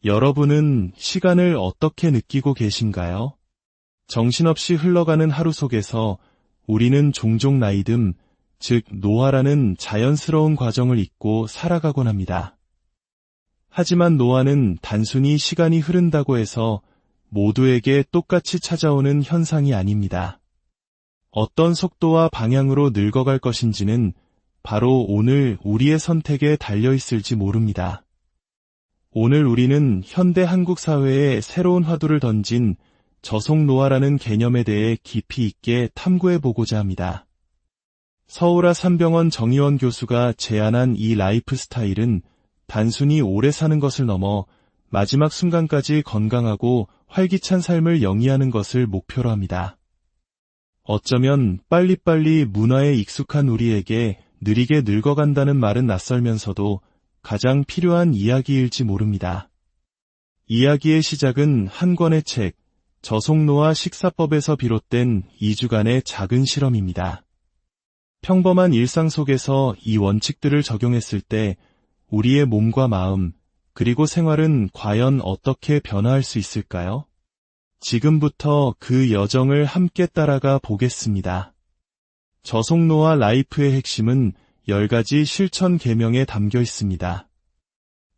여러분은 시간을 어떻게 느끼고 계신가요? 정신없이 흘러가는 하루 속에서 우리는 종종 나이듦, 즉 노화라는 자연스러운 과정을 잊고 살아가곤 합니다. 하지만 노화는 단순히 시간이 흐른다고 해서 모두에게 똑같이 찾아오는 현상이 아닙니다. 어떤 속도와 방향으로 늙어갈 것인지는 바로 오늘 우리의 선택에 달려있을지 모릅니다. 오늘 우리는 현대 한국 사회에 새로운 화두를 던진 저속노화라는 개념에 대해 깊이 있게 탐구해보고자 합니다. 서울아산병원 정의원 교수가 제안한 이 라이프 스타일은 단순히 오래 사는 것을 넘어 마지막 순간까지 건강하고 활기찬 삶을 영위하는 것을 목표로 합니다. 어쩌면 빨리빨리 문화에 익숙한 우리에게 느리게 늙어간다는 말은 낯설면서도 가장 필요한 이야기일지 모릅니다. 이야기의 시작은 한 권의 책, 저속노화 식사법에서 비롯된 2주간의 작은 실험입니다. 평범한 일상 속에서 이 원칙들을 적용했을 때 우리의 몸과 마음, 그리고 생활은 과연 어떻게 변화할 수 있을까요? 지금부터 그 여정을 함께 따라가 보겠습니다. 저속노화 라이프의 핵심은 10가지 실천 계명에 담겨 있습니다.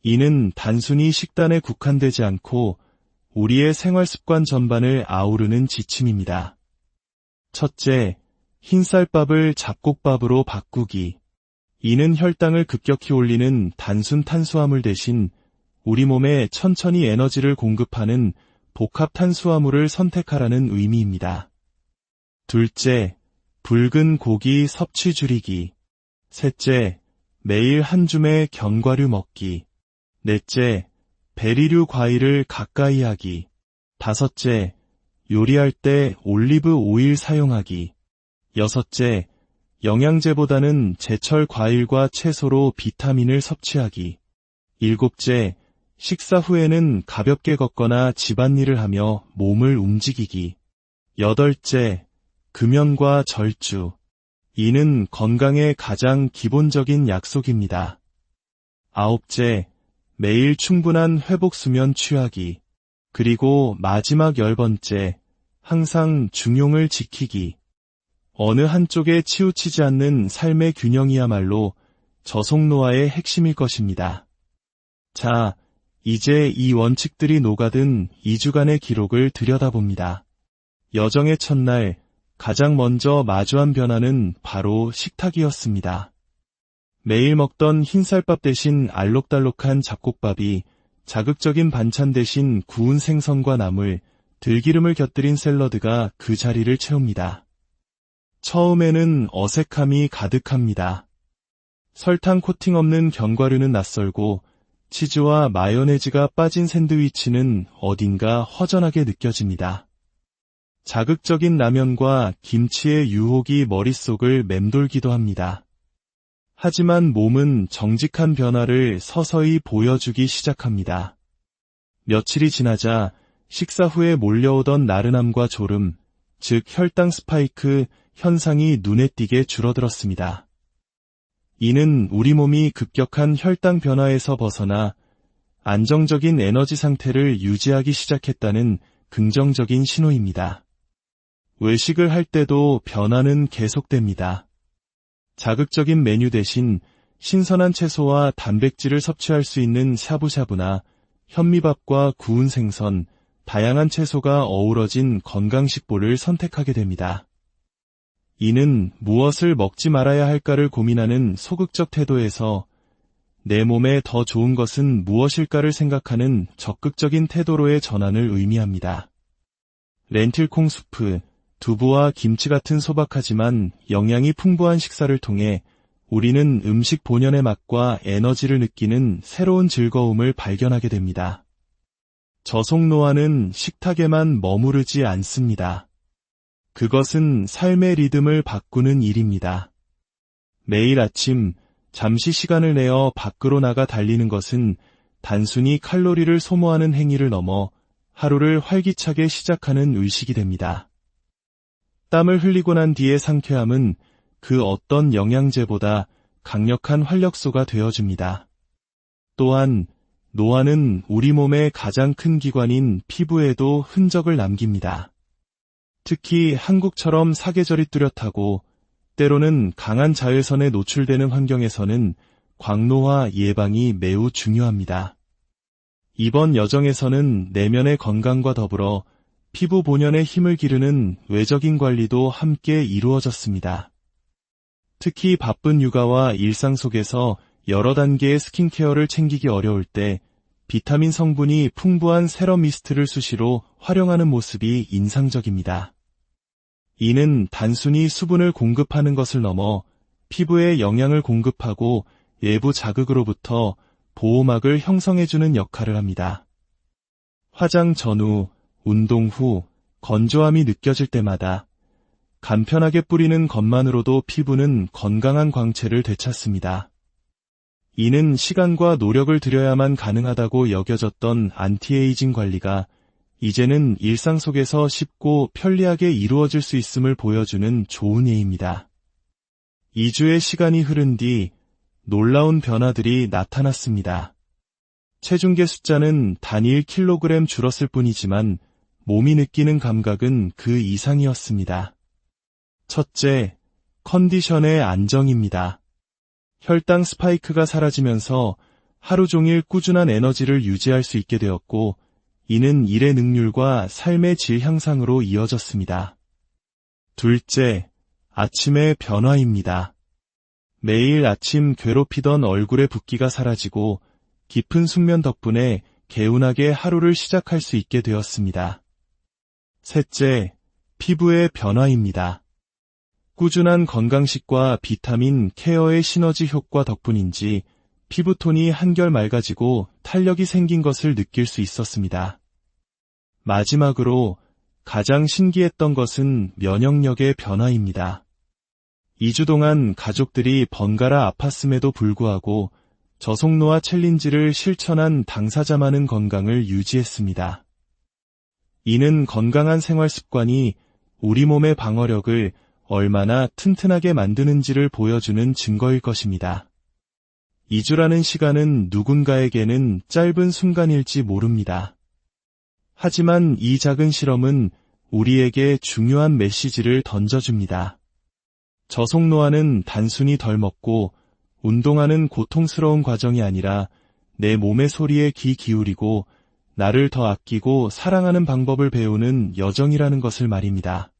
이는 단순히 식단에 국한되지 않고 우리의 생활 습관 전반을 아우르는 지침입니다. 첫째, 흰쌀밥을 잡곡밥으로 바꾸기. 이는 혈당을 급격히 올리는 단순 탄수화물 대신 우리 몸에 천천히 에너지를 공급하는 복합 탄수화물을 선택하라는 의미입니다. 둘째, 붉은 고기 섭취 줄이기. 셋째, 매일 한 줌의 견과류 먹기. 넷째, 베리류 과일을 가까이 하기. 다섯째, 요리할 때 올리브 오일 사용하기. 여섯째, 영양제보다는 제철 과일과 채소로 비타민을 섭취하기. 일곱째, 식사 후에는 가볍게 걷거나 집안일을 하며 몸을 움직이기. 여덟째, 금연과 절주. 이는 건강의 가장 기본적인 약속입니다. 아홉째, 매일 충분한 회복 수면 취하기. 그리고 마지막 10번째, 항상 중용을 지키기. 어느 한쪽에 치우치지 않는 삶의 균형이야말로 저속노화의 핵심일 것입니다. 자, 이제 이 원칙들이 녹아든 2주간의 기록을 들여다봅니다. 여정의 첫날, 가장 먼저 마주한 변화는 바로 식탁이었습니다. 매일 먹던 흰쌀밥 대신 알록달록한 잡곡밥이 자극적인 반찬 대신 구운 생선과 나물, 들기름을 곁들인 샐러드가 그 자리를 채웁니다. 처음에는 어색함이 가득합니다. 설탕 코팅 없는 견과류는 낯설고 치즈와 마요네즈가 빠진 샌드위치는 어딘가 허전하게 느껴집니다. 자극적인 라면과 김치의 유혹이 머릿속을 맴돌기도 합니다. 하지만 몸은 정직한 변화를 서서히 보여주기 시작합니다. 며칠이 지나자 식사 후에 몰려오던 나른함과 졸음, 즉 혈당 스파이크 현상이 눈에 띄게 줄어들었습니다. 이는 우리 몸이 급격한 혈당 변화에서 벗어나 안정적인 에너지 상태를 유지하기 시작했다는 긍정적인 신호입니다. 외식을 할 때도 변화는 계속됩니다. 자극적인 메뉴 대신 신선한 채소와 단백질을 섭취할 수 있는 샤브샤브나 현미밥과 구운 생선, 다양한 채소가 어우러진 건강식보를 선택하게 됩니다. 이는 무엇을 먹지 말아야 할까를 고민하는 소극적 태도에서 내 몸에 더 좋은 것은 무엇일까를 생각하는 적극적인 태도로의 전환을 의미합니다. 렌틸콩 수프, 두부와 김치 같은 소박하지만 영양이 풍부한 식사를 통해 우리는 음식 본연의 맛과 에너지를 느끼는 새로운 즐거움을 발견하게 됩니다. 저속노화는 식탁에만 머무르지 않습니다. 그것은 삶의 리듬을 바꾸는 일입니다. 매일 아침 잠시 시간을 내어 밖으로 나가 달리는 것은 단순히 칼로리를 소모하는 행위를 넘어 하루를 활기차게 시작하는 의식이 됩니다. 땀을 흘리고 난 뒤의 상쾌함은 그 어떤 영양제보다 강력한 활력소가 되어줍니다. 또한 노화는 우리 몸의 가장 큰 기관인 피부에도 흔적을 남깁니다. 특히 한국처럼 사계절이 뚜렷하고 때로는 강한 자외선에 노출되는 환경에서는 광노화 예방이 매우 중요합니다. 이번 여정에서는 내면의 건강과 더불어 피부 본연의 힘을 기르는 외적인 관리도 함께 이루어졌습니다. 특히 바쁜 육아와 일상 속에서 여러 단계의 스킨케어를 챙기기 어려울 때 비타민 성분이 풍부한 세럼 미스트를 수시로 활용하는 모습이 인상적입니다. 이는 단순히 수분을 공급하는 것을 넘어 피부에 영양을 공급하고 외부 자극으로부터 보호막을 형성해주는 역할을 합니다. 화장 전후, 운동 후, 건조함이 느껴질 때마다 간편하게 뿌리는 것만으로도 피부는 건강한 광채를 되찾습니다. 이는 시간과 노력을 들여야만 가능하다고 여겨졌던 안티에이징 관리가 이제는 일상 속에서 쉽고 편리하게 이루어질 수 있음을 보여주는 좋은 예입니다. 2주의 시간이 흐른 뒤 놀라운 변화들이 나타났습니다. 체중계 숫자는 단일 킬로그램 줄었을 뿐이지만 몸이 느끼는 감각은 그 이상이었습니다. 첫째, 컨디션의 안정입니다. 혈당 스파이크가 사라지면서 하루 종일 꾸준한 에너지를 유지할 수 있게 되었고, 이는 일의 능률과 삶의 질 향상으로 이어졌습니다. 둘째, 아침의 변화입니다. 매일 아침 괴롭히던 얼굴의 붓기가 사라지고 깊은 숙면 덕분에 개운하게 하루를 시작할 수 있게 되었습니다. 셋째, 피부의 변화입니다. 꾸준한 건강식과 비타민 케어의 시너지 효과 덕분인지 피부톤이 한결 맑아지고 탄력이 생긴 것을 느낄 수 있었습니다. 마지막으로 가장 신기했던 것은 면역력의 변화입니다. 2주 동안 가족들이 번갈아 아팠음에도 불구하고 저속노화 챌린지를 실천한 당사자만은 건강을 유지했습니다. 이는 건강한 생활 습관이 우리 몸의 방어력을 얼마나 튼튼하게 만드는지를 보여주는 증거일 것입니다. 2주라는 시간은 누군가에게는 짧은 순간일지 모릅니다. 하지만 이 작은 실험은 우리에게 중요한 메시지를 던져줍니다. 저속노화는 단순히 덜 먹고 운동하는 고통스러운 과정이 아니라 내 몸의 소리에 귀 기울이고 나를 더 아끼고 사랑하는 방법을 배우는 여정이라는 것을 말입니다.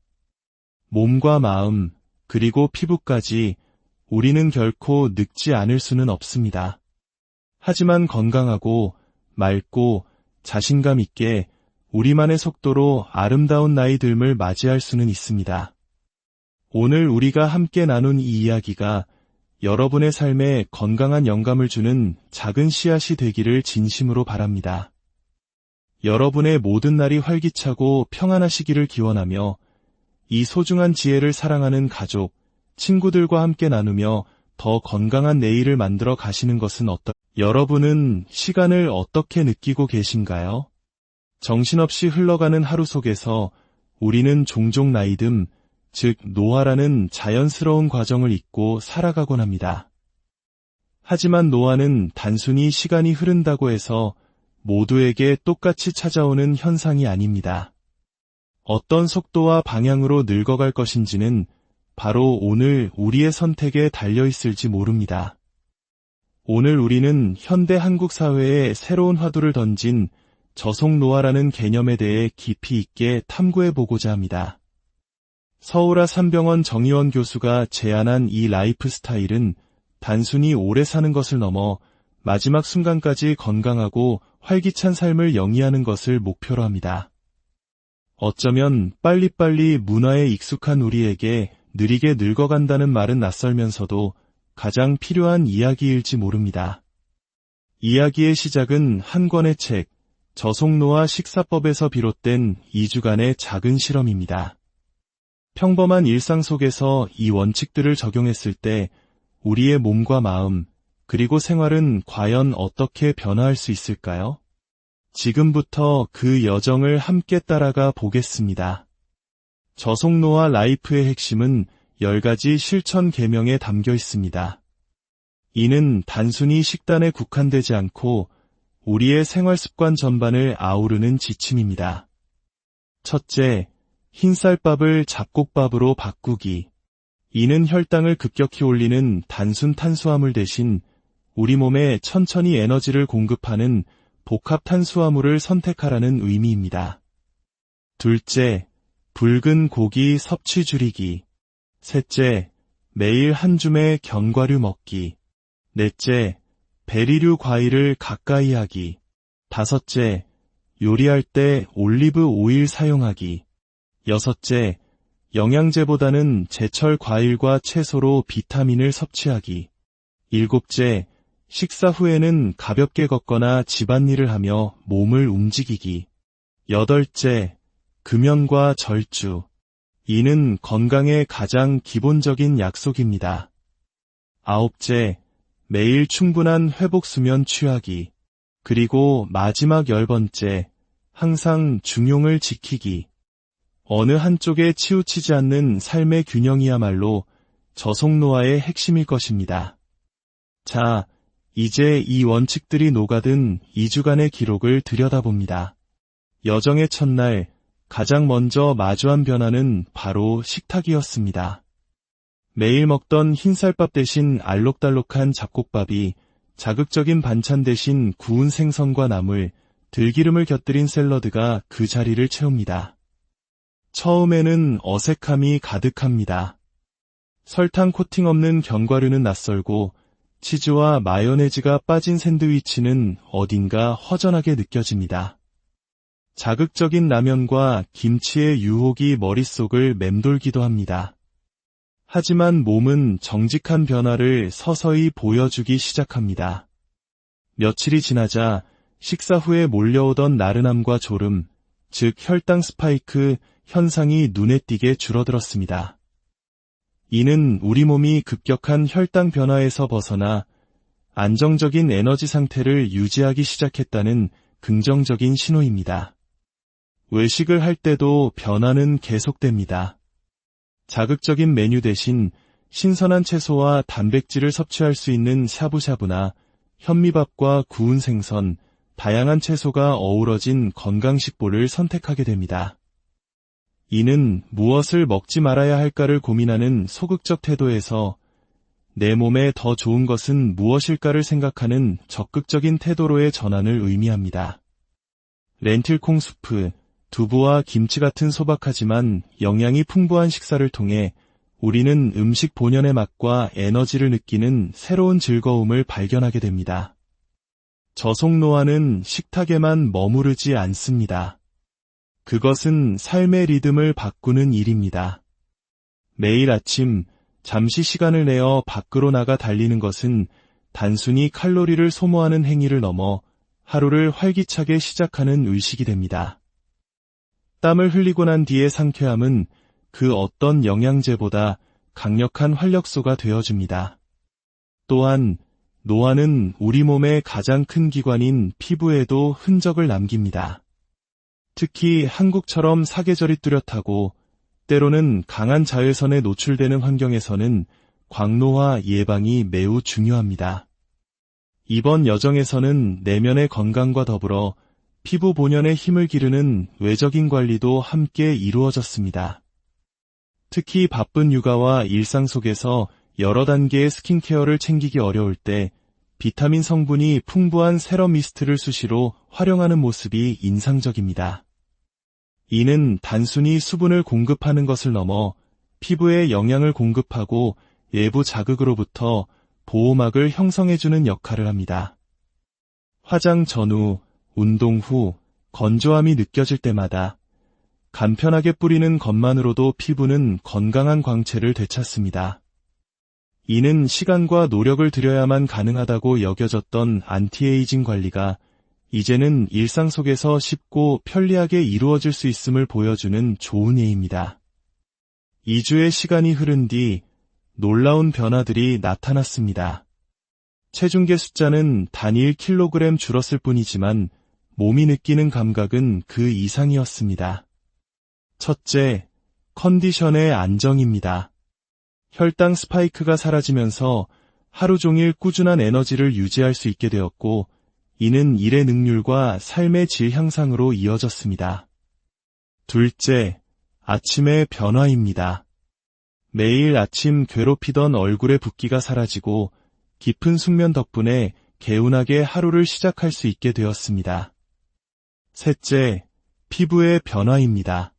몸과 마음, 그리고 피부까지 우리는 결코 늙지 않을 수는 없습니다. 하지만 건강하고 맑고 자신감 있게 우리만의 속도로 아름다운 나이 듦을 맞이할 수는 있습니다. 오늘 우리가 함께 나눈 이 이야기가 여러분의 삶에 건강한 영감을 주는 작은 씨앗이 되기를 진심으로 바랍니다. 여러분의 모든 날이 활기차고 평안하시기를 기원하며 이 소중한 지혜를 사랑하는 가족, 친구들과 함께 나누며 더 건강한 내일을 만들어 가시는 것은 여러분은 시간을 어떻게 느끼고 계신가요? 정신없이 흘러가는 하루 속에서 우리는 종종 나이듦, 즉 노화라는 자연스러운 과정을 잊고 살아가곤 합니다. 하지만 노화는 단순히 시간이 흐른다고 해서 모두에게 똑같이 찾아오는 현상이 아닙니다. 어떤 속도와 방향으로 늙어갈 것인지는 바로 오늘 우리의 선택에 달려있을지 모릅니다. 오늘 우리는 현대 한국 사회에 새로운 화두를 던진 저속노화라는 개념에 대해 깊이 있게 탐구해보고자 합니다. 서울아산병원 정의원 교수가 제안한 이 라이프 스타일은 단순히 오래 사는 것을 넘어 마지막 순간까지 건강하고 활기찬 삶을 영위하는 것을 목표로 합니다. 어쩌면 빨리빨리 문화에 익숙한 우리에게 느리게 늙어간다는 말은 낯설면서도 가장 필요한 이야기일지 모릅니다. 이야기의 시작은 한 권의 책, 저속노화 식사법에서 비롯된 2주간의 작은 실험입니다. 평범한 일상 속에서 이 원칙들을 적용했을 때 우리의 몸과 마음, 그리고 생활은 과연 어떻게 변화할 수 있을까요? 지금부터 그 여정을 함께 따라가 보겠습니다. 저속노화 라이프의 핵심은 10가지 실천 계명에 담겨 있습니다. 이는 단순히 식단에 국한되지 않고 우리의 생활 습관 전반을 아우르는 지침입니다. 첫째, 흰쌀밥을 잡곡밥으로 바꾸기. 이는 혈당을 급격히 올리는 단순 탄수화물 대신 우리 몸에 천천히 에너지를 공급하는 복합 탄수화물을 선택하라는 의미입니다. 둘째, 붉은 고기 섭취 줄이기. 셋째, 매일 한 줌의 견과류 먹기. 넷째, 베리류 과일을 가까이 하기. 다섯째, 요리할 때 올리브 오일 사용하기. 여섯째, 영양제보다는 제철 과일과 채소로 비타민을 섭취하기. 일곱째, 식사 후에는 가볍게 걷거나 집안일을 하며 몸을 움직이기. 여덟째, 금연과 절주. 이는 건강의 가장 기본적인 약속입니다. 아홉째, 매일 충분한 회복 수면 취하기. 그리고 마지막 10번째, 항상 중용을 지키기. 어느 한쪽에 치우치지 않는 삶의 균형이야말로 저속노화의 핵심일 것입니다. 자, 이제 이 원칙들이 녹아든 2주간의 기록을 들여다봅니다. 여정의 첫날, 가장 먼저 마주한 변화는 바로 식탁이었습니다. 매일 먹던 흰쌀밥 대신 알록달록한 잡곡밥이 자극적인 반찬 대신 구운 생선과 나물, 들기름을 곁들인 샐러드가 그 자리를 채웁니다. 처음에는 어색함이 가득합니다. 설탕 코팅 없는 견과류는 낯설고 치즈와 마요네즈가 빠진 샌드위치는 어딘가 허전하게 느껴집니다. 자극적인 라면과 김치의 유혹이 머릿속을 맴돌기도 합니다. 하지만 몸은 정직한 변화를 서서히 보여주기 시작합니다. 며칠이 지나자 식사 후에 몰려오던 나른함과 졸음, 즉 혈당 스파이크 현상이 눈에 띄게 줄어들었습니다. 이는 우리 몸이 급격한 혈당 변화에서 벗어나 안정적인 에너지 상태를 유지하기 시작했다는 긍정적인 신호입니다. 외식을 할 때도 변화는 계속됩니다. 자극적인 메뉴 대신 신선한 채소와 단백질을 섭취할 수 있는 샤브샤브나 현미밥과 구운 생선, 다양한 채소가 어우러진 건강식보를 선택하게 됩니다. 이는 무엇을 먹지 말아야 할까를 고민하는 소극적 태도에서 내 몸에 더 좋은 것은 무엇일까를 생각하는 적극적인 태도로의 전환을 의미합니다. 렌틸콩 수프, 두부와 김치 같은 소박하지만 영양이 풍부한 식사를 통해 우리는 음식 본연의 맛과 에너지를 느끼는 새로운 즐거움을 발견하게 됩니다. 저속노화는 식탁에만 머무르지 않습니다. 그것은 삶의 리듬을 바꾸는 일입니다. 매일 아침 잠시 시간을 내어 밖으로 나가 달리는 것은 단순히 칼로리를 소모하는 행위를 넘어 하루를 활기차게 시작하는 의식이 됩니다. 땀을 흘리고 난 뒤의 상쾌함은 그 어떤 영양제보다 강력한 활력소가 되어줍니다. 또한 노화는 우리 몸의 가장 큰 기관인 피부에도 흔적을 남깁니다. 특히 한국처럼 사계절이 뚜렷하고 때로는 강한 자외선에 노출되는 환경에서는 광노화 예방이 매우 중요합니다. 이번 여정에서는 내면의 건강과 더불어 피부 본연의 힘을 기르는 외적인 관리도 함께 이루어졌습니다. 특히 바쁜 육아와 일상 속에서 여러 단계의 스킨케어를 챙기기 어려울 때 비타민 성분이 풍부한 세럼 미스트를 수시로 활용하는 모습이 인상적입니다. 이는 단순히 수분을 공급하는 것을 넘어 피부에 영양을 공급하고 외부 자극으로부터 보호막을 형성해주는 역할을 합니다. 화장 전후, 운동 후, 건조함이 느껴질 때마다 간편하게 뿌리는 것만으로도 피부는 건강한 광채를 되찾습니다. 이는 시간과 노력을 들여야만 가능하다고 여겨졌던 안티에이징 관리가 이제는 일상 속에서 쉽고 편리하게 이루어질 수 있음을 보여주는 좋은 예입니다. 2주의 시간이 흐른 뒤 놀라운 변화들이 나타났습니다. 체중계 숫자는 단 1kg 줄었을 뿐이지만 몸이 느끼는 감각은 그 이상이었습니다. 첫째, 컨디션의 안정입니다. 혈당 스파이크가 사라지면서 하루 종일 꾸준한 에너지를 유지할 수 있게 되었고 이는 일의 능률과 삶의 질 향상으로 이어졌습니다. 둘째, 아침의 변화입니다. 매일 아침 괴롭히던 얼굴의 붓기가 사라지고 깊은 숙면 덕분에 개운하게 하루를 시작할 수 있게 되었습니다. 셋째, 피부의 변화입니다.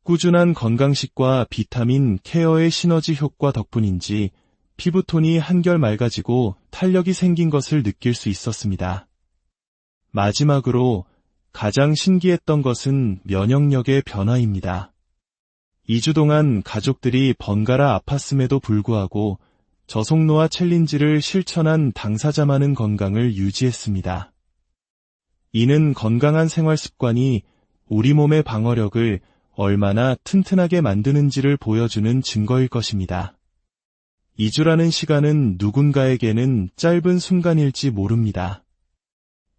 꾸준한 건강식과 비타민 케어의 시너지 효과 덕분인지 피부톤이 한결 맑아지고 탄력이 생긴 것을 느낄 수 있었습니다. 마지막으로 가장 신기했던 것은 면역력의 변화입니다. 2주 동안 가족들이 번갈아 아팠음에도 불구하고 저속노화 챌린지를 실천한 당사자만은 건강을 유지했습니다. 이는 건강한 생활 습관이 우리 몸의 방어력을 얼마나 튼튼하게 만드는지를 보여주는 증거일 것입니다. 2주라는 시간은 누군가에게는 짧은 순간일지 모릅니다.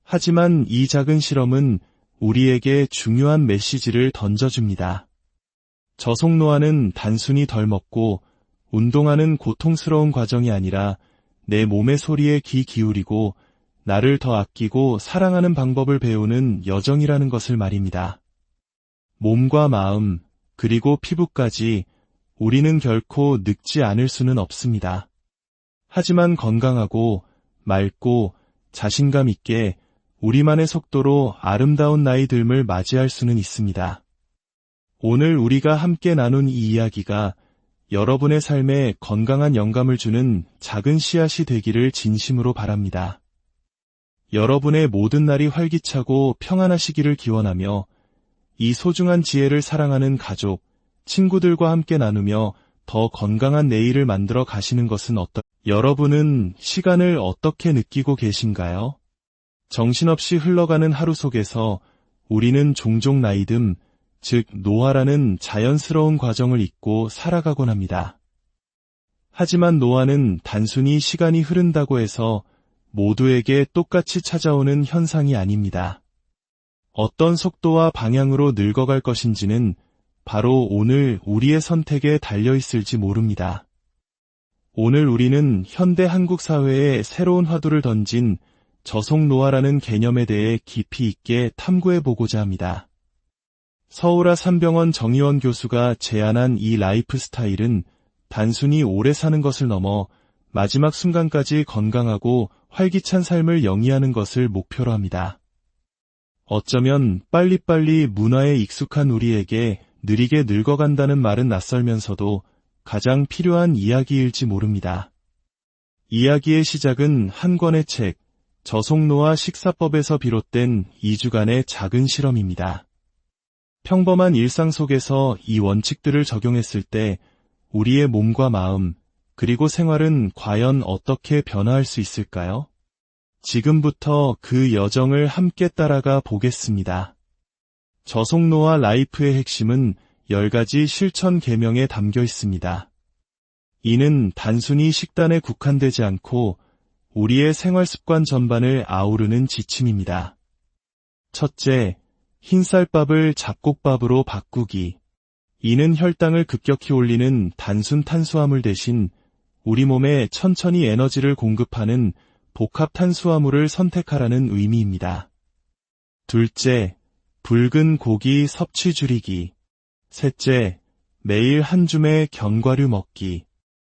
하지만 이 작은 실험은 우리에게 중요한 메시지를 던져줍니다. 저속노화는 단순히 덜 먹고 운동하는 고통스러운 과정이 아니라 내 몸의 소리에 귀 기울이고 나를 더 아끼고 사랑하는 방법을 배우는 여정이라는 것을 말입니다. 몸과 마음, 그리고 피부까지 우리는 결코 늙지 않을 수는 없습니다. 하지만 건강하고 맑고 자신감 있게 우리만의 속도로 아름다운 나이 듦을 맞이할 수는 있습니다. 오늘 우리가 함께 나눈 이 이야기가 여러분의 삶에 건강한 영감을 주는 작은 씨앗이 되기를 진심으로 바랍니다. 여러분의 모든 날이 활기차고 평안하시기를 기원하며 이 소중한 지혜를 사랑하는 가족, 친구들과 함께 나누며 더 건강한 내일을 만들어 가시는 것은 여러분은 시간을 어떻게 느끼고 계신가요? 정신없이 흘러가는 하루 속에서 우리는 종종 나이듦, 즉 노화라는 자연스러운 과정을 잊고 살아가곤 합니다. 하지만 노화는 단순히 시간이 흐른다고 해서 모두에게 똑같이 찾아오는 현상이 아닙니다. 어떤 속도와 방향으로 늙어갈 것인지는 바로 오늘 우리의 선택에 달려있을지 모릅니다. 오늘 우리는 현대 한국 사회에 새로운 화두를 던진 저속노화라는 개념에 대해 깊이 있게 탐구해보고자 합니다. 서울아산병원 정의원 교수가 제안한 이 라이프 스타일은 단순히 오래 사는 것을 넘어 마지막 순간까지 건강하고 활기찬 삶을 영위하는 것을 목표로 합니다. 어쩌면 빨리빨리 문화에 익숙한 우리에게 느리게 늙어간다는 말은 낯설면서도 가장 필요한 이야기일지 모릅니다. 이야기의 시작은 한 권의 책, 저속노화 식사법에서 비롯된 2주간의 작은 실험입니다. 평범한 일상 속에서 이 원칙들을 적용했을 때 우리의 몸과 마음, 그리고 생활은 과연 어떻게 변화할 수 있을까요? 지금부터 그 여정을 함께 따라가 보겠습니다. 저속노화 라이프의 핵심은 10가지 실천 계명에 담겨 있습니다. 이는 단순히 식단에 국한되지 않고 우리의 생활 습관 전반을 아우르는 지침입니다. 첫째, 흰쌀밥을 잡곡밥으로 바꾸기. 이는 혈당을 급격히 올리는 단순 탄수화물 대신 우리 몸에 천천히 에너지를 공급하는 복합 탄수화물을 선택하라는 의미입니다. 둘째, 붉은 고기 섭취 줄이기. 셋째, 매일 한 줌의 견과류 먹기.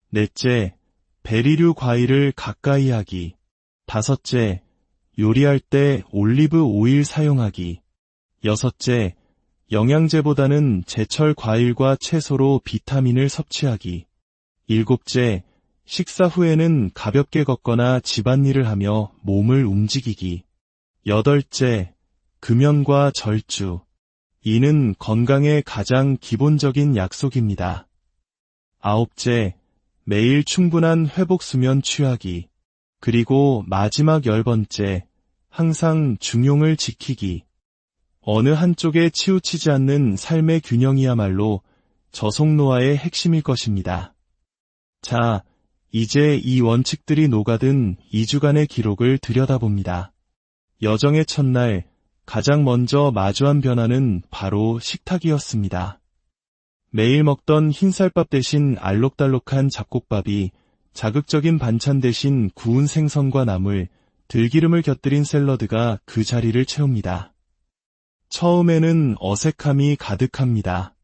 넷째, 베리류 과일을 가까이 하기. 다섯째, 요리할 때 올리브 오일 사용하기. 여섯째, 영양제보다는 제철 과일과 채소로 비타민을 섭취하기. 일곱째, 식사 후에는 가볍게 걷거나 집안일을 하며 몸을 움직이기. 여덟째, 금연과 절주. 이는 건강의 가장 기본적인 약속입니다. 아홉째, 매일 충분한 회복 수면 취하기. 그리고 마지막 10번째, 항상 중용을 지키기. 어느 한쪽에 치우치지 않는 삶의 균형이야말로 저속노화의 핵심일 것입니다. 자, 이제 이 원칙들이 녹아든 2주간의 기록을 들여다봅니다. 여정의 첫날, 가장 먼저 마주한 변화는 바로 식탁이었습니다. 매일 먹던 흰쌀밥 대신 알록달록한 잡곡밥이 자극적인 반찬 대신 구운 생선과 나물, 들기름을 곁들인 샐러드가 그 자리를 채웁니다. 처음에는 어색함이 가득합니다.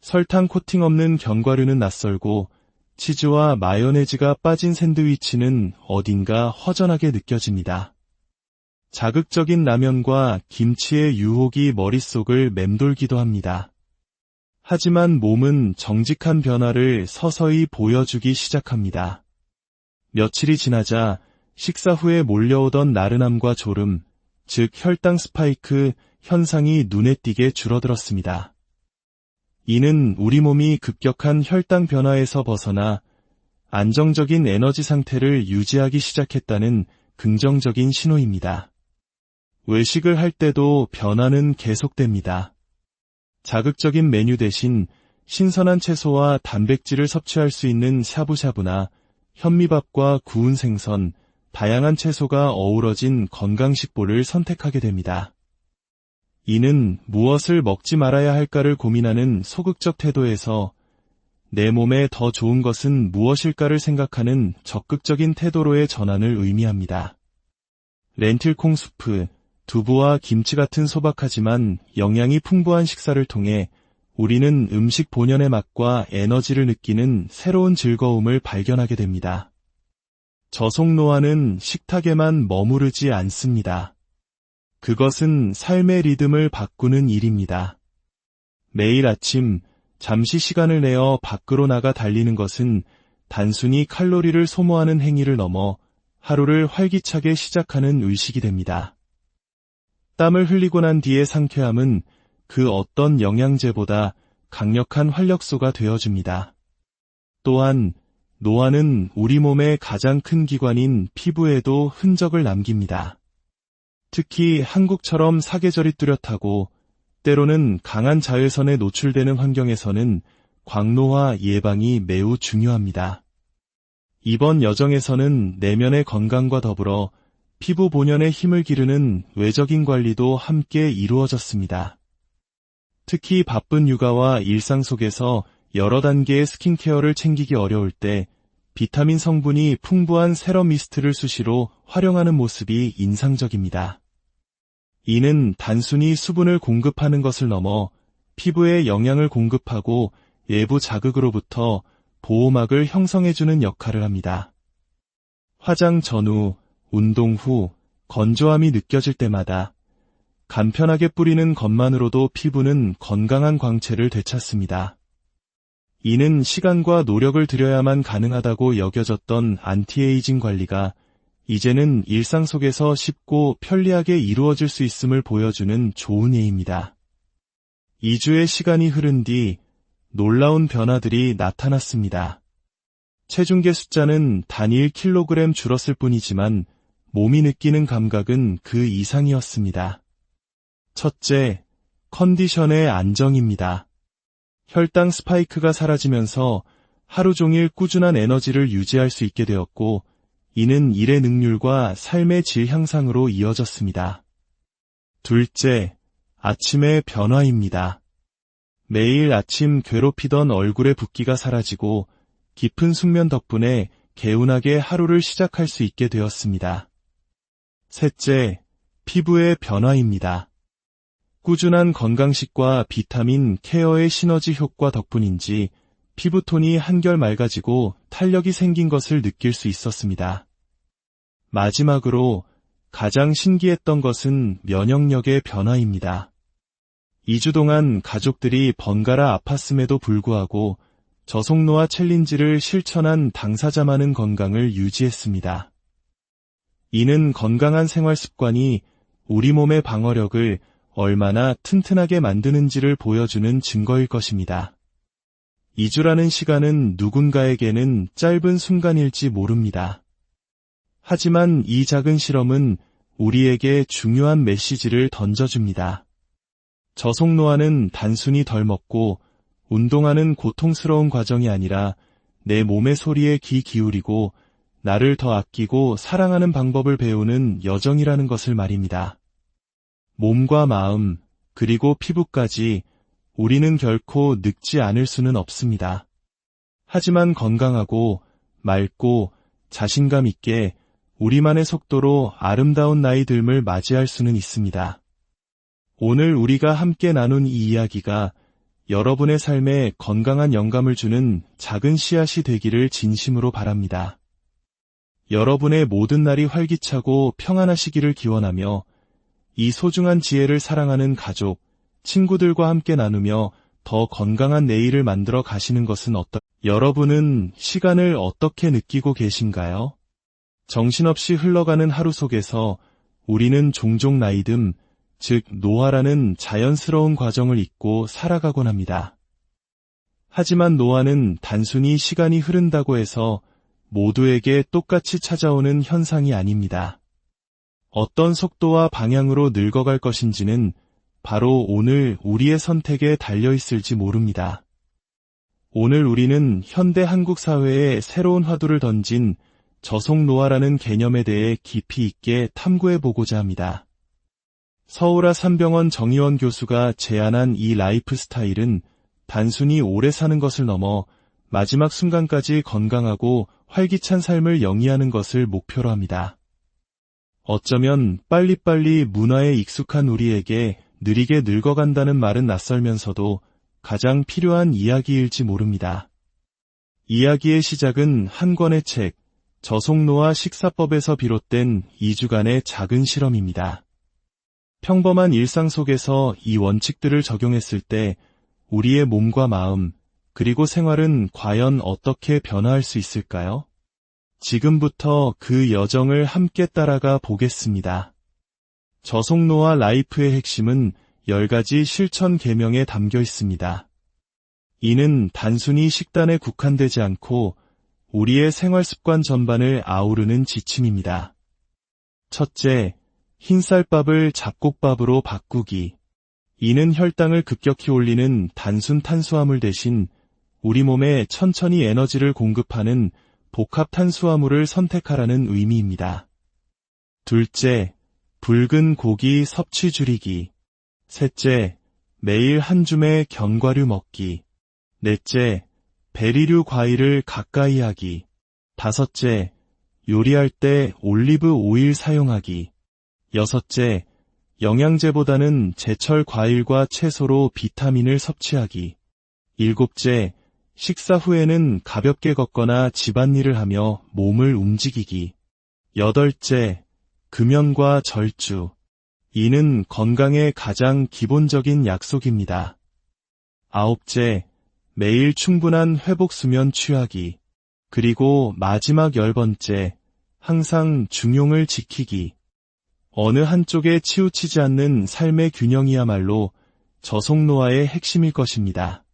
설탕 코팅 없는 견과류는 낯설고 치즈와 마요네즈가 빠진 샌드위치는 어딘가 허전하게 느껴집니다. 자극적인 라면과 김치의 유혹이 머릿속을 맴돌기도 합니다. 하지만 몸은 정직한 변화를 서서히 보여주기 시작합니다. 며칠이 지나자 식사 후에 몰려오던 나른함과 졸음, 즉 혈당 스파이크 현상이 눈에 띄게 줄어들었습니다. 이는 우리 몸이 급격한 혈당 변화에서 벗어나 안정적인 에너지 상태를 유지하기 시작했다는 긍정적인 신호입니다. 외식을 할 때도 변화는 계속됩니다. 자극적인 메뉴 대신 신선한 채소와 단백질을 섭취할 수 있는 샤브샤브나 현미밥과 구운 생선, 다양한 채소가 어우러진 건강식보를 선택하게 됩니다. 이는 무엇을 먹지 말아야 할까를 고민하는 소극적 태도에서 내 몸에 더 좋은 것은 무엇일까를 생각하는 적극적인 태도로의 전환을 의미합니다. 렌틸콩 수프, 두부와 김치 같은 소박하지만 영양이 풍부한 식사를 통해 우리는 음식 본연의 맛과 에너지를 느끼는 새로운 즐거움을 발견하게 됩니다. 저속노화는 식탁에만 머무르지 않습니다. 그것은 삶의 리듬을 바꾸는 일입니다. 매일 아침 잠시 시간을 내어 밖으로 나가 달리는 것은 단순히 칼로리를 소모하는 행위를 넘어 하루를 활기차게 시작하는 의식이 됩니다. 땀을 흘리고 난 뒤의 상쾌함은 그 어떤 영양제보다 강력한 활력소가 되어줍니다. 또한 노화는 우리 몸의 가장 큰 기관인 피부에도 흔적을 남깁니다. 특히 한국처럼 사계절이 뚜렷하고 때로는 강한 자외선에 노출되는 환경에서는 광노화 예방이 매우 중요합니다. 이번 여정에서는 내면의 건강과 더불어 피부 본연의 힘을 기르는 외적인 관리도 함께 이루어졌습니다. 특히 바쁜 육아와 일상 속에서 여러 단계의 스킨케어를 챙기기 어려울 때 비타민 성분이 풍부한 세럼 미스트를 수시로 활용하는 모습이 인상적입니다. 이는 단순히 수분을 공급하는 것을 넘어 피부에 영양을 공급하고 외부 자극으로부터 보호막을 형성해주는 역할을 합니다. 화장 전후, 운동 후, 건조함이 느껴질 때마다 간편하게 뿌리는 것만으로도 피부는 건강한 광채를 되찾습니다. 이는 시간과 노력을 들여야만 가능하다고 여겨졌던 안티에이징 관리가 이제는 일상 속에서 쉽고 편리하게 이루어질 수 있음을 보여주는 좋은 예입니다. 2주의 시간이 흐른 뒤 놀라운 변화들이 나타났습니다. 체중계 숫자는 단일 킬로그램 줄었을 뿐이지만 몸이 느끼는 감각은 그 이상이었습니다. 첫째, 컨디션의 안정입니다. 혈당 스파이크가 사라지면서 하루 종일 꾸준한 에너지를 유지할 수 있게 되었고, 이는 일의 능률과 삶의 질 향상으로 이어졌습니다. 둘째, 아침의 변화입니다. 매일 아침 괴롭히던 얼굴의 붓기가 사라지고 깊은 숙면 덕분에 개운하게 하루를 시작할 수 있게 되었습니다. 셋째, 피부의 변화입니다. 꾸준한 건강식과 비타민 케어의 시너지 효과 덕분인지 피부톤이 한결 맑아지고 탄력이 생긴 것을 느낄 수 있었습니다. 마지막으로 가장 신기했던 것은 면역력의 변화입니다. 2주 동안 가족들이 번갈아 아팠음에도 불구하고 저속노화 챌린지를 실천한 당사자만은 건강을 유지했습니다. 이는 건강한 생활 습관이 우리 몸의 방어력을 얼마나 튼튼하게 만드는지를 보여주는 증거일 것입니다. 2주라는 시간은 누군가에게는 짧은 순간일지 모릅니다. 하지만 이 작은 실험은 우리에게 중요한 메시지를 던져줍니다. 저속노화는 단순히 덜 먹고 운동하는 고통스러운 과정이 아니라 내 몸의 소리에 귀 기울이고 나를 더 아끼고 사랑하는 방법을 배우는 여정이라는 것을 말입니다. 몸과 마음, 그리고 피부까지 우리는 결코 늙지 않을 수는 없습니다. 하지만 건강하고 맑고 자신감 있게 우리만의 속도로 아름다운 나이 듦을 맞이할 수는 있습니다. 오늘 우리가 함께 나눈 이 이야기가 여러분의 삶에 건강한 영감을 주는 작은 씨앗이 되기를 진심으로 바랍니다. 여러분의 모든 날이 활기차고 평안하시기를 기원하며 이 소중한 지혜를 사랑하는 가족, 친구들과 함께 나누며 더 건강한 내일을 만들어 가시는 것은 여러분은 시간을 어떻게 느끼고 계신가요? 정신없이 흘러가는 하루 속에서 우리는 종종 나이듦, 즉 노화라는 자연스러운 과정을 잊고 살아가곤 합니다. 하지만 노화는 단순히 시간이 흐른다고 해서 모두에게 똑같이 찾아오는 현상이 아닙니다. 어떤 속도와 방향으로 늙어갈 것인지는 바로 오늘 우리의 선택에 달려있을지 모릅니다. 오늘 우리는 현대 한국 사회에 새로운 화두를 던진 저속노화라는 개념에 대해 깊이 있게 탐구해보고자 합니다. 서울아 산병원 정의원 교수가 제안한 이 라이프 스타일은 단순히 오래 사는 것을 넘어 마지막 순간까지 건강하고 활기찬 삶을 영위하는 것을 목표로 합니다. 어쩌면 빨리빨리 문화에 익숙한 우리에게 느리게 늙어간다는 말은 낯설면서도 가장 필요한 이야기일지 모릅니다. 이야기의 시작은 한 권의 책, 저속노화 식사법에서 비롯된 2주간의 작은 실험입니다. 평범한 일상 속에서 이 원칙들을 적용했을 때 우리의 몸과 마음, 그리고 생활은 과연 어떻게 변화할 수 있을까요? 지금부터 그 여정을 함께 따라가 보겠습니다. 저속노화 라이프의 핵심은 10가지 실천 계명에 담겨 있습니다. 이는 단순히 식단에 국한되지 않고 우리의 생활 습관 전반을 아우르는 지침입니다. 첫째, 흰쌀밥을 잡곡밥으로 바꾸기. 이는 혈당을 급격히 올리는 단순 탄수화물 대신 우리 몸에 천천히 에너지를 공급하는 복합 탄수화물을 선택하라는 의미입니다. 둘째, 붉은 고기 섭취 줄이기. 셋째, 매일 한 줌의 견과류 먹기. 넷째, 베리류 과일을 가까이 하기. 다섯째, 요리할 때 올리브 오일 사용하기. 여섯째, 영양제보다는 제철 과일과 채소로 비타민을 섭취하기. 일곱째, 식사 후에는 가볍게 걷거나 집안일을 하며 몸을 움직이기. 여덟째, 금연과 절주. 이는 건강의 가장 기본적인 약속입니다. 아홉째, 매일 충분한 회복 수면 취하기. 그리고 마지막 10번째, 항상 중용을 지키기. 어느 한쪽에 치우치지 않는 삶의 균형이야말로 저속노화의 핵심일 것입니다.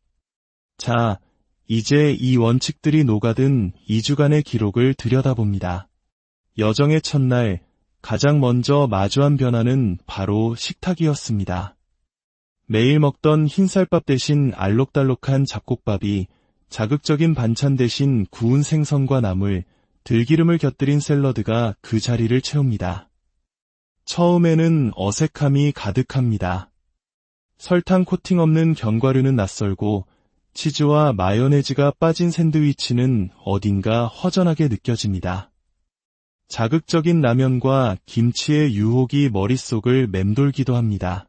자, 이제 이 원칙들이 녹아든 2주간의 기록을 들여다봅니다. 여정의 첫날, 가장 먼저 마주한 변화는 바로 식탁이었습니다. 매일 먹던 흰쌀밥 대신 알록달록한 잡곡밥이 자극적인 반찬 대신 구운 생선과 나물, 들기름을 곁들인 샐러드가 그 자리를 채웁니다. 처음에는 어색함이 가득합니다. 설탕 코팅 없는 견과류는 낯설고 치즈와 마요네즈가 빠진 샌드위치는 어딘가 허전하게 느껴집니다. 자극적인 라면과 김치의 유혹이 머릿속을 맴돌기도 합니다.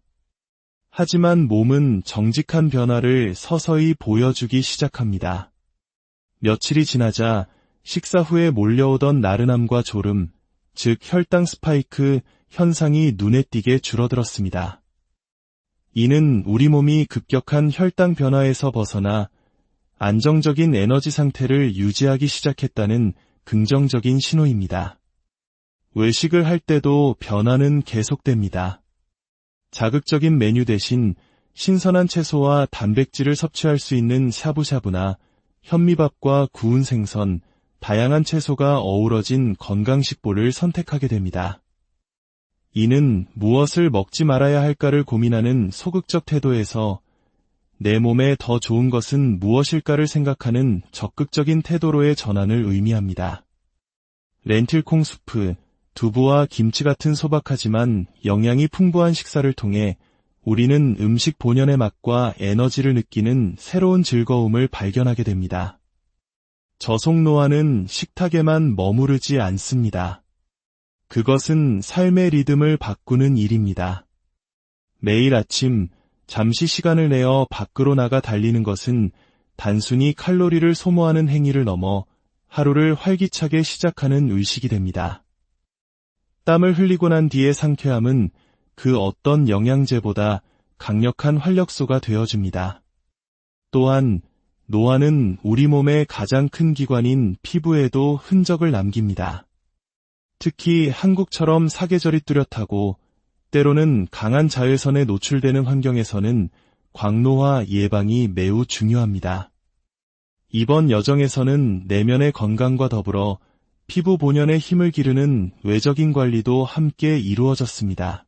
하지만 몸은 정직한 변화를 서서히 보여주기 시작합니다. 며칠이 지나자 식사 후에 몰려오던 나른함과 졸음, 즉 혈당 스파이크 현상이 눈에 띄게 줄어들었습니다. 이는 우리 몸이 급격한 혈당 변화에서 벗어나 안정적인 에너지 상태를 유지하기 시작했다는 긍정적인 신호입니다. 외식을 할 때도 변화는 계속됩니다. 자극적인 메뉴 대신 신선한 채소와 단백질을 섭취할 수 있는 샤브샤브나 현미밥과 구운 생선, 다양한 채소가 어우러진 건강식보를 선택하게 됩니다. 이는 무엇을 먹지 말아야 할까를 고민하는 소극적 태도에서 내 몸에 더 좋은 것은 무엇일까를 생각하는 적극적인 태도로의 전환을 의미합니다. 렌틸콩 수프, 두부와 김치 같은 소박하지만 영양이 풍부한 식사를 통해 우리는 음식 본연의 맛과 에너지를 느끼는 새로운 즐거움을 발견하게 됩니다. 저속노화는 식탁에만 머무르지 않습니다. 그것은 삶의 리듬을 바꾸는 일입니다. 매일 아침 잠시 시간을 내어 밖으로 나가 달리는 것은 단순히 칼로리를 소모하는 행위를 넘어 하루를 활기차게 시작하는 의식이 됩니다. 땀을 흘리고 난 뒤의 상쾌함은 그 어떤 영양제보다 강력한 활력소가 되어줍니다. 또한 노화는 우리 몸의 가장 큰 기관인 피부에도 흔적을 남깁니다. 특히 한국처럼 사계절이 뚜렷하고 때로는 강한 자외선에 노출되는 환경에서는 광노화 예방이 매우 중요합니다. 이번 여정에서는 내면의 건강과 더불어 피부 본연의 힘을 기르는 외적인 관리도 함께 이루어졌습니다.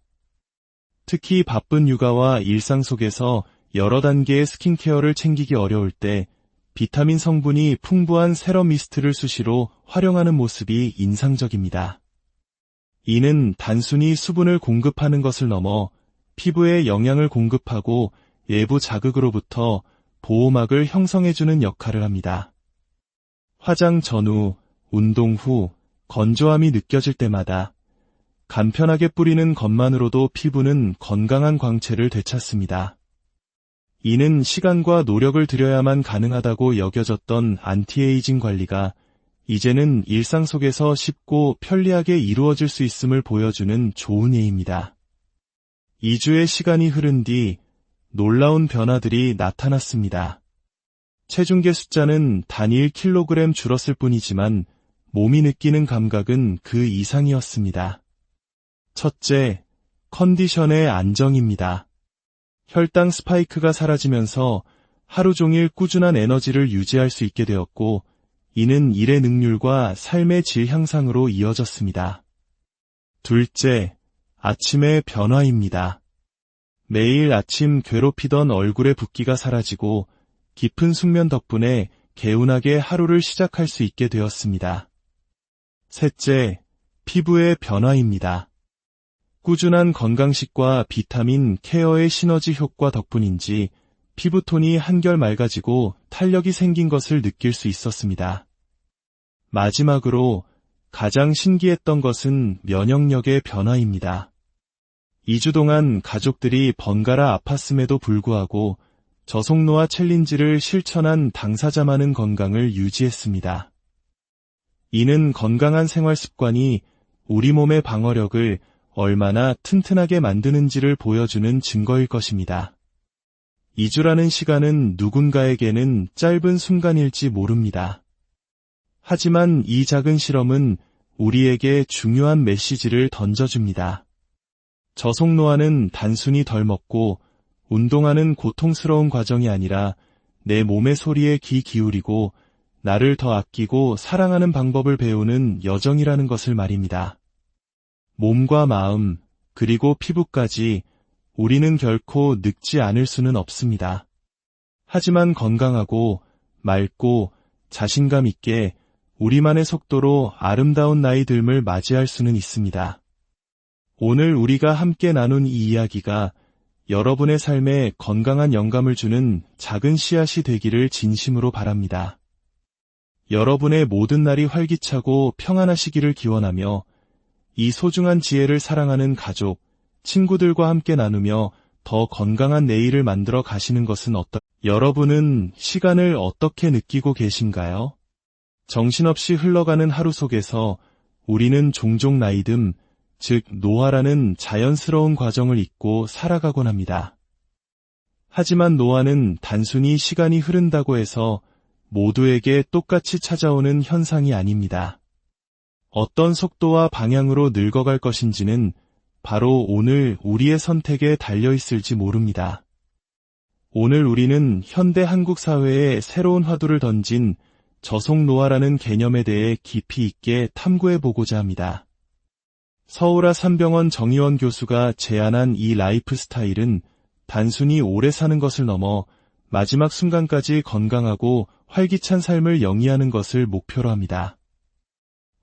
특히 바쁜 육아와 일상 속에서 여러 단계의 스킨케어를 챙기기 어려울 때 비타민 성분이 풍부한 세럼 미스트를 수시로 활용하는 모습이 인상적입니다. 이는 단순히 수분을 공급하는 것을 넘어 피부에 영양을 공급하고 외부 자극으로부터 보호막을 형성해주는 역할을 합니다. 화장 전후, 운동 후, 건조함이 느껴질 때마다 간편하게 뿌리는 것만으로도 피부는 건강한 광채를 되찾습니다. 이는 시간과 노력을 들여야만 가능하다고 여겨졌던 안티에이징 관리가 이제는 일상 속에서 쉽고 편리하게 이루어질 수 있음을 보여주는 좋은 예입니다. 2주의 시간이 흐른 뒤 놀라운 변화들이 나타났습니다. 체중계 숫자는 단일 킬로그램 줄었을 뿐이지만 몸이 느끼는 감각은 그 이상이었습니다. 첫째, 컨디션의 안정입니다. 혈당 스파이크가 사라지면서 하루 종일 꾸준한 에너지를 유지할 수 있게 되었고, 이는 일의 능률과 삶의 질 향상으로 이어졌습니다. 둘째, 아침의 변화입니다. 매일 아침 괴롭히던 얼굴의 붓기가 사라지고 깊은 숙면 덕분에 개운하게 하루를 시작할 수 있게 되었습니다. 셋째, 피부의 변화입니다. 꾸준한 건강식과 비타민 케어의 시너지 효과 덕분인지 피부톤이 한결 맑아지고 탄력이 생긴 것을 느낄 수 있었습니다. 마지막으로 가장 신기했던 것은 면역력의 변화입니다. 2주 동안 가족들이 번갈아 아팠음에도 불구하고 저속노화 챌린지를 실천한 당사자만은 건강을 유지했습니다. 이는 건강한 생활 습관이 우리 몸의 방어력을 얼마나 튼튼하게 만드는지를 보여주는 증거일 것입니다. 2주라는 시간은 누군가에게는 짧은 순간일지 모릅니다. 하지만 이 작은 실험은 우리에게 중요한 메시지를 던져줍니다. 저속노화는 단순히 덜 먹고 운동하는 고통스러운 과정이 아니라 내 몸의 소리에 귀 기울이고 나를 더 아끼고 사랑하는 방법을 배우는 여정이라는 것을 말입니다. 몸과 마음, 그리고 피부까지 우리는 결코 늙지 않을 수는 없습니다. 하지만 건강하고 맑고 자신감 있게 우리만의 속도로 아름다운 나이 듦을 맞이할 수는 있습니다. 오늘 우리가 함께 나눈 이 이야기가 여러분의 삶에 건강한 영감을 주는 작은 씨앗이 되기를 진심으로 바랍니다. 여러분의 모든 날이 활기차고 평안하시기를 기원하며 이 소중한 지혜를 사랑하는 가족, 친구들과 함께 나누며 더 건강한 내일을 만들어 가시는 것은 여러분은 시간을 어떻게 느끼고 계신가요? 정신없이 흘러가는 하루 속에서 우리는 종종 나이듦, 즉 노화라는 자연스러운 과정을 잊고 살아가곤 합니다. 하지만 노화는 단순히 시간이 흐른다고 해서 모두에게 똑같이 찾아오는 현상이 아닙니다. 어떤 속도와 방향으로 늙어갈 것인지는 바로 오늘 우리의 선택에 달려있을지 모릅니다. 오늘 우리는 현대 한국 사회에 새로운 화두를 던진 저속노화라는 개념에 대해 깊이 있게 탐구해보고자 합니다. 서울아산병원 정의원 교수가 제안한 이 라이프 스타일은 단순히 오래 사는 것을 넘어 마지막 순간까지 건강하고 활기찬 삶을 영위하는 것을 목표로 합니다.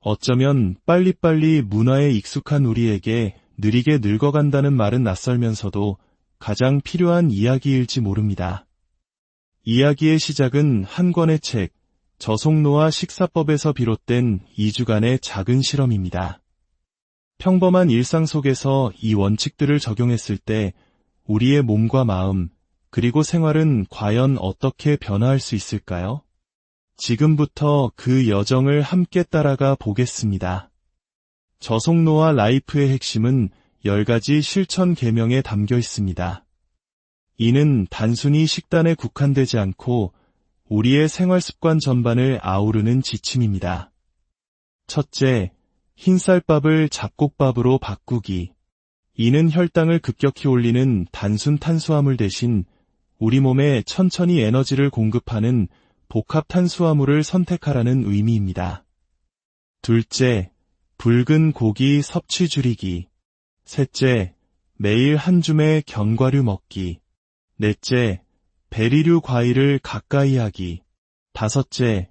어쩌면 빨리빨리 문화에 익숙한 우리에게 느리게 늙어간다는 말은 낯설면서도 가장 필요한 이야기일지 모릅니다. 이야기의 시작은 한 권의 책, 저속노화 식사법에서 비롯된 2주간의 작은 실험입니다. 평범한 일상 속에서 이 원칙들을 적용했을 때 우리의 몸과 마음, 그리고 생활은 과연 어떻게 변화할 수 있을까요? 지금부터 그 여정을 함께 따라가 보겠습니다. 저속노화 라이프의 핵심은 10가지 실천 계명에 담겨 있습니다. 이는 단순히 식단에 국한되지 않고 우리의 생활 습관 전반을 아우르는 지침입니다. 첫째, 흰쌀밥을 잡곡밥으로 바꾸기. 이는 혈당을 급격히 올리는 단순 탄수화물 대신 우리 몸에 천천히 에너지를 공급하는 복합 탄수화물을 선택하라는 의미입니다. 둘째, 붉은 고기 섭취 줄이기. 셋째, 매일 한 줌의 견과류 먹기. 넷째, 베리류 과일을 가까이 하기. 다섯째,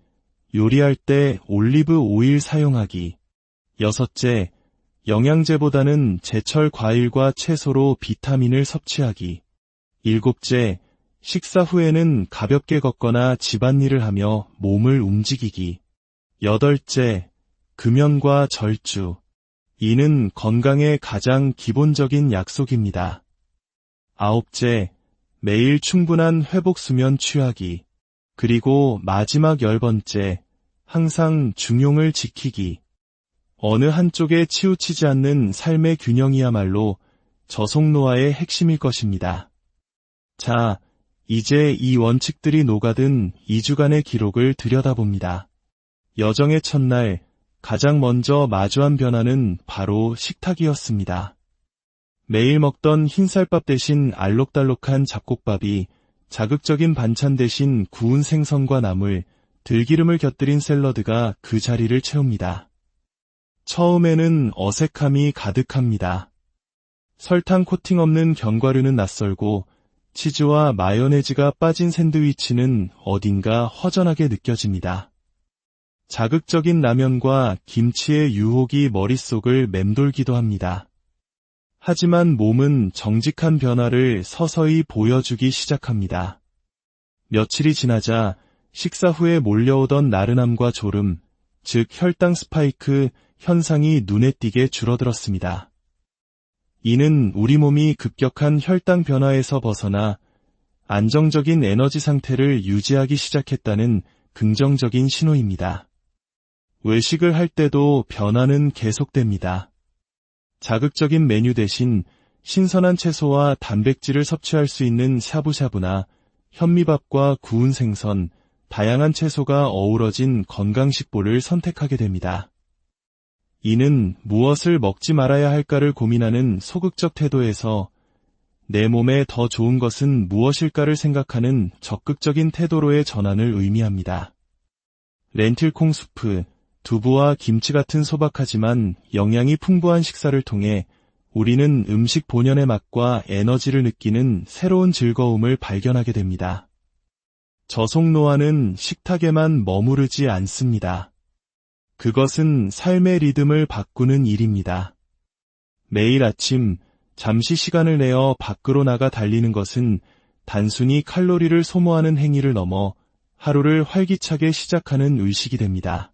요리할 때 올리브 오일 사용하기. 여섯째, 영양제보다는 제철 과일과 채소로 비타민을 섭취하기. 일곱째, 식사 후에는 가볍게 걷거나 집안일을 하며 몸을 움직이기. 여덟째, 금연과 절주. 이는 건강의 가장 기본적인 약속입니다. 아홉째, 매일 충분한 회복 수면 취하기. 그리고 마지막 10번째, 항상 중용을 지키기. 어느 한쪽에 치우치지 않는 삶의 균형이야말로 저속노화의 핵심일 것입니다. 자, 이제 이 원칙들이 녹아든 2주간의 기록을 들여다봅니다. 여정의 첫날, 가장 먼저 마주한 변화는 바로 식탁이었습니다. 매일 먹던 흰쌀밥 대신 알록달록한 잡곡밥이 자극적인 반찬 대신 구운 생선과 나물, 들기름을 곁들인 샐러드가 그 자리를 채웁니다. 처음에는 어색함이 가득합니다. 설탕 코팅 없는 견과류는 낯설고 치즈와 마요네즈가 빠진 샌드위치는 어딘가 허전하게 느껴집니다. 자극적인 라면과 김치의 유혹이 머릿속을 맴돌기도 합니다. 하지만 몸은 정직한 변화를 서서히 보여주기 시작합니다. 며칠이 지나자 식사 후에 몰려오던 나른함과 졸음, 즉 혈당 스파이크 현상이 눈에 띄게 줄어들었습니다. 이는 우리 몸이 급격한 혈당 변화에서 벗어나 안정적인 에너지 상태를 유지하기 시작했다는 긍정적인 신호입니다. 외식을 할 때도 변화는 계속됩니다. 자극적인 메뉴 대신 신선한 채소와 단백질을 섭취할 수 있는 샤브샤브나 현미밥과 구운 생선, 다양한 채소가 어우러진 건강식보를 선택하게 됩니다. 이는 무엇을 먹지 말아야 할까를 고민하는 소극적 태도에서 내 몸에 더 좋은 것은 무엇일까를 생각하는 적극적인 태도로의 전환을 의미합니다. 렌틸콩 수프, 두부와 김치 같은 소박하지만 영양이 풍부한 식사를 통해 우리는 음식 본연의 맛과 에너지를 느끼는 새로운 즐거움을 발견하게 됩니다. 저속노화는 식탁에만 머무르지 않습니다. 그것은 삶의 리듬을 바꾸는 일입니다. 매일 아침 잠시 시간을 내어 밖으로 나가 달리는 것은 단순히 칼로리를 소모하는 행위를 넘어 하루를 활기차게 시작하는 의식이 됩니다.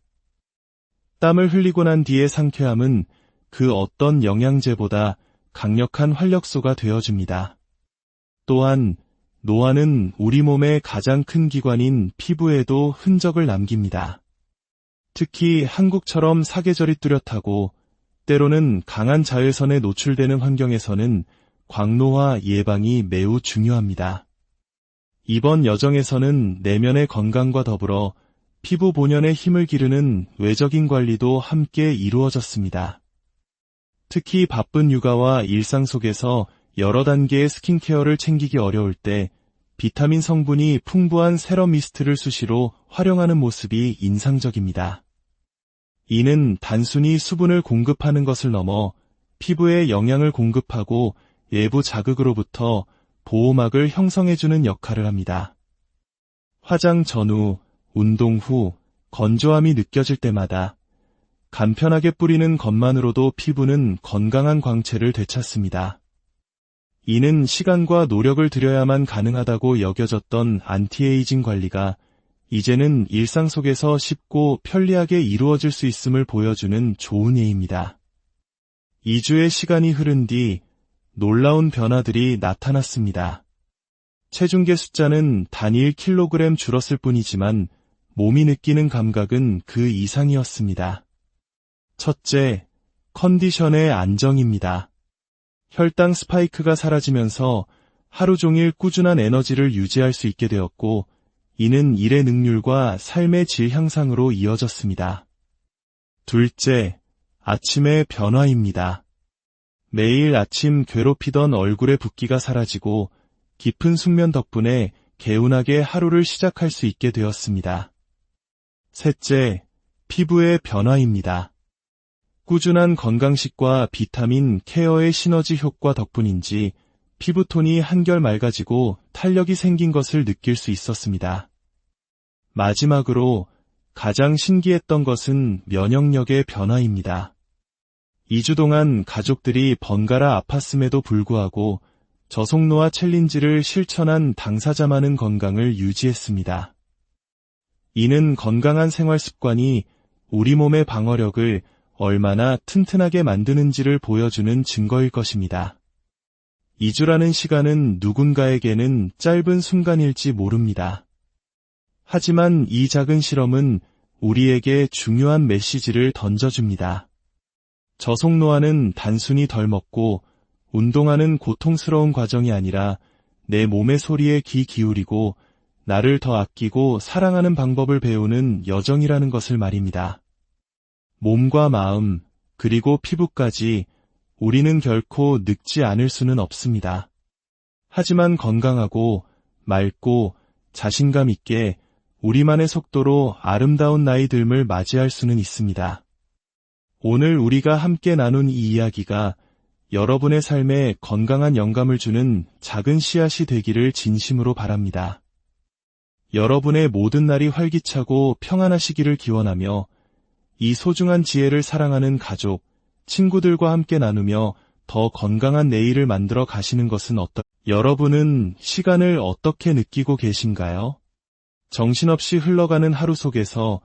땀을 흘리고 난 뒤의 상쾌함은 그 어떤 영양제보다 강력한 활력소가 되어줍니다. 또한 노화는 우리 몸의 가장 큰 기관인 피부에도 흔적을 남깁니다. 특히 한국처럼 사계절이 뚜렷하고 때로는 강한 자외선에 노출되는 환경에서는 광노화 예방이 매우 중요합니다. 이번 여정에서는 내면의 건강과 더불어 피부 본연의 힘을 기르는 외적인 관리도 함께 이루어졌습니다. 특히 바쁜 육아와 일상 속에서 여러 단계의 스킨케어를 챙기기 어려울 때 비타민 성분이 풍부한 세럼 미스트를 수시로 활용하는 모습이 인상적입니다. 이는 단순히 수분을 공급하는 것을 넘어 피부에 영양을 공급하고 외부 자극으로부터 보호막을 형성해주는 역할을 합니다. 화장 전후, 운동 후, 건조함이 느껴질 때마다 간편하게 뿌리는 것만으로도 피부는 건강한 광채를 되찾습니다. 이는 시간과 노력을 들여야만 가능하다고 여겨졌던 안티에이징 관리가 이제는 일상 속에서 쉽고 편리하게 이루어질 수 있음을 보여주는 좋은 예입니다. 2주의 시간이 흐른 뒤 놀라운 변화들이 나타났습니다. 체중계 숫자는 단일 킬로그램 줄었을 뿐이지만 몸이 느끼는 감각은 그 이상이었습니다. 첫째, 컨디션의 안정입니다. 혈당 스파이크가 사라지면서 하루 종일 꾸준한 에너지를 유지할 수 있게 되었고, 이는 일의 능률과 삶의 질 향상으로 이어졌습니다. 둘째, 아침의 변화입니다. 매일 아침 괴롭히던 얼굴의 붓기가 사라지고 깊은 숙면 덕분에 개운하게 하루를 시작할 수 있게 되었습니다. 셋째, 피부의 변화입니다. 꾸준한 건강식과 비타민 케어의 시너지 효과 덕분인지 피부톤이 한결 맑아지고 탄력이 생긴 것을 느낄 수 있었습니다. 마지막으로 가장 신기했던 것은 면역력의 변화입니다. 2주 동안 가족들이 번갈아 아팠음에도 불구하고 저속노화 챌린지를 실천한 당사자만은 건강을 유지했습니다. 이는 건강한 생활 습관이 우리 몸의 방어력을 얼마나 튼튼하게 만드는지를 보여주는 증거일 것입니다. 2주라는 시간은 누군가에게는 짧은 순간일지 모릅니다. 하지만 이 작은 실험은 우리에게 중요한 메시지를 던져줍니다. 저속노화는 단순히 덜 먹고 운동하는 고통스러운 과정이 아니라 내 몸의 소리에 귀 기울이고 나를 더 아끼고 사랑하는 방법을 배우는 여정이라는 것을 말입니다. 몸과 마음, 그리고 피부까지 우리는 결코 늙지 않을 수는 없습니다. 하지만 건강하고 맑고 자신감 있게 우리만의 속도로 아름다운 나이 듦을 맞이할 수는 있습니다. 오늘 우리가 함께 나눈 이 이야기가 여러분의 삶에 건강한 영감을 주는 작은 씨앗이 되기를 진심으로 바랍니다. 여러분의 모든 날이 활기차고 평안하시기를 기원하며 이 소중한 지혜를 사랑하는 가족, 친구들과 함께 나누며 더 건강한 내일을 만들어 가시는 것은 여러분은 시간을 어떻게 느끼고 계신가요? 정신없이 흘러가는 하루 속에서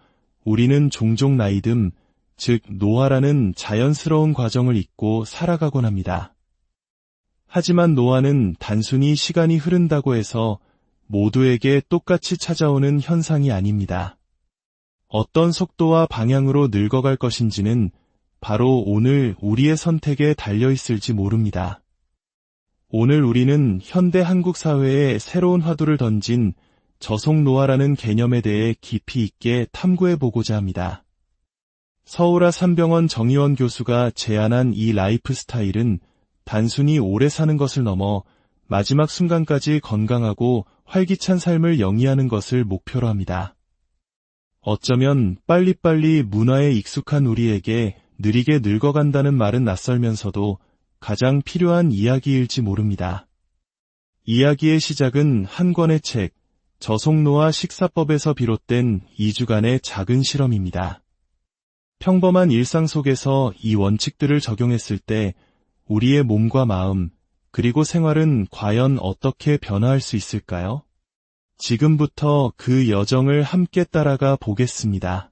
우리는 종종 나이듦, 즉 노화라는 자연스러운 과정을 잊고 살아가곤 합니다. 하지만 노화는 단순히 시간이 흐른다고 해서 모두에게 똑같이 찾아오는 현상이 아닙니다. 어떤 속도와 방향으로 늙어갈 것인지는 바로 오늘 우리의 선택에 달려있을지 모릅니다. 오늘 우리는 현대 한국 사회에 새로운 화두를 던진 저속노화라는 개념에 대해 깊이 있게 탐구해보고자 합니다. 서울아 산병원 정의원 교수가 제안한 이 라이프 스타일은 단순히 오래 사는 것을 넘어 마지막 순간까지 건강하고 활기찬 삶을 영위하는 것을 목표로 합니다. 어쩌면 빨리빨리 문화에 익숙한 우리에게 느리게 늙어간다는 말은 낯설면서도 가장 필요한 이야기일지 모릅니다. 이야기의 시작은 한 권의 책, 저속노화 식사법에서 비롯된 2주간의 작은 실험입니다. 평범한 일상 속에서 이 원칙들을 적용했을 때 우리의 몸과 마음, 그리고 생활은 과연 어떻게 변화할 수 있을까요? 지금부터 그 여정을 함께 따라가 보겠습니다.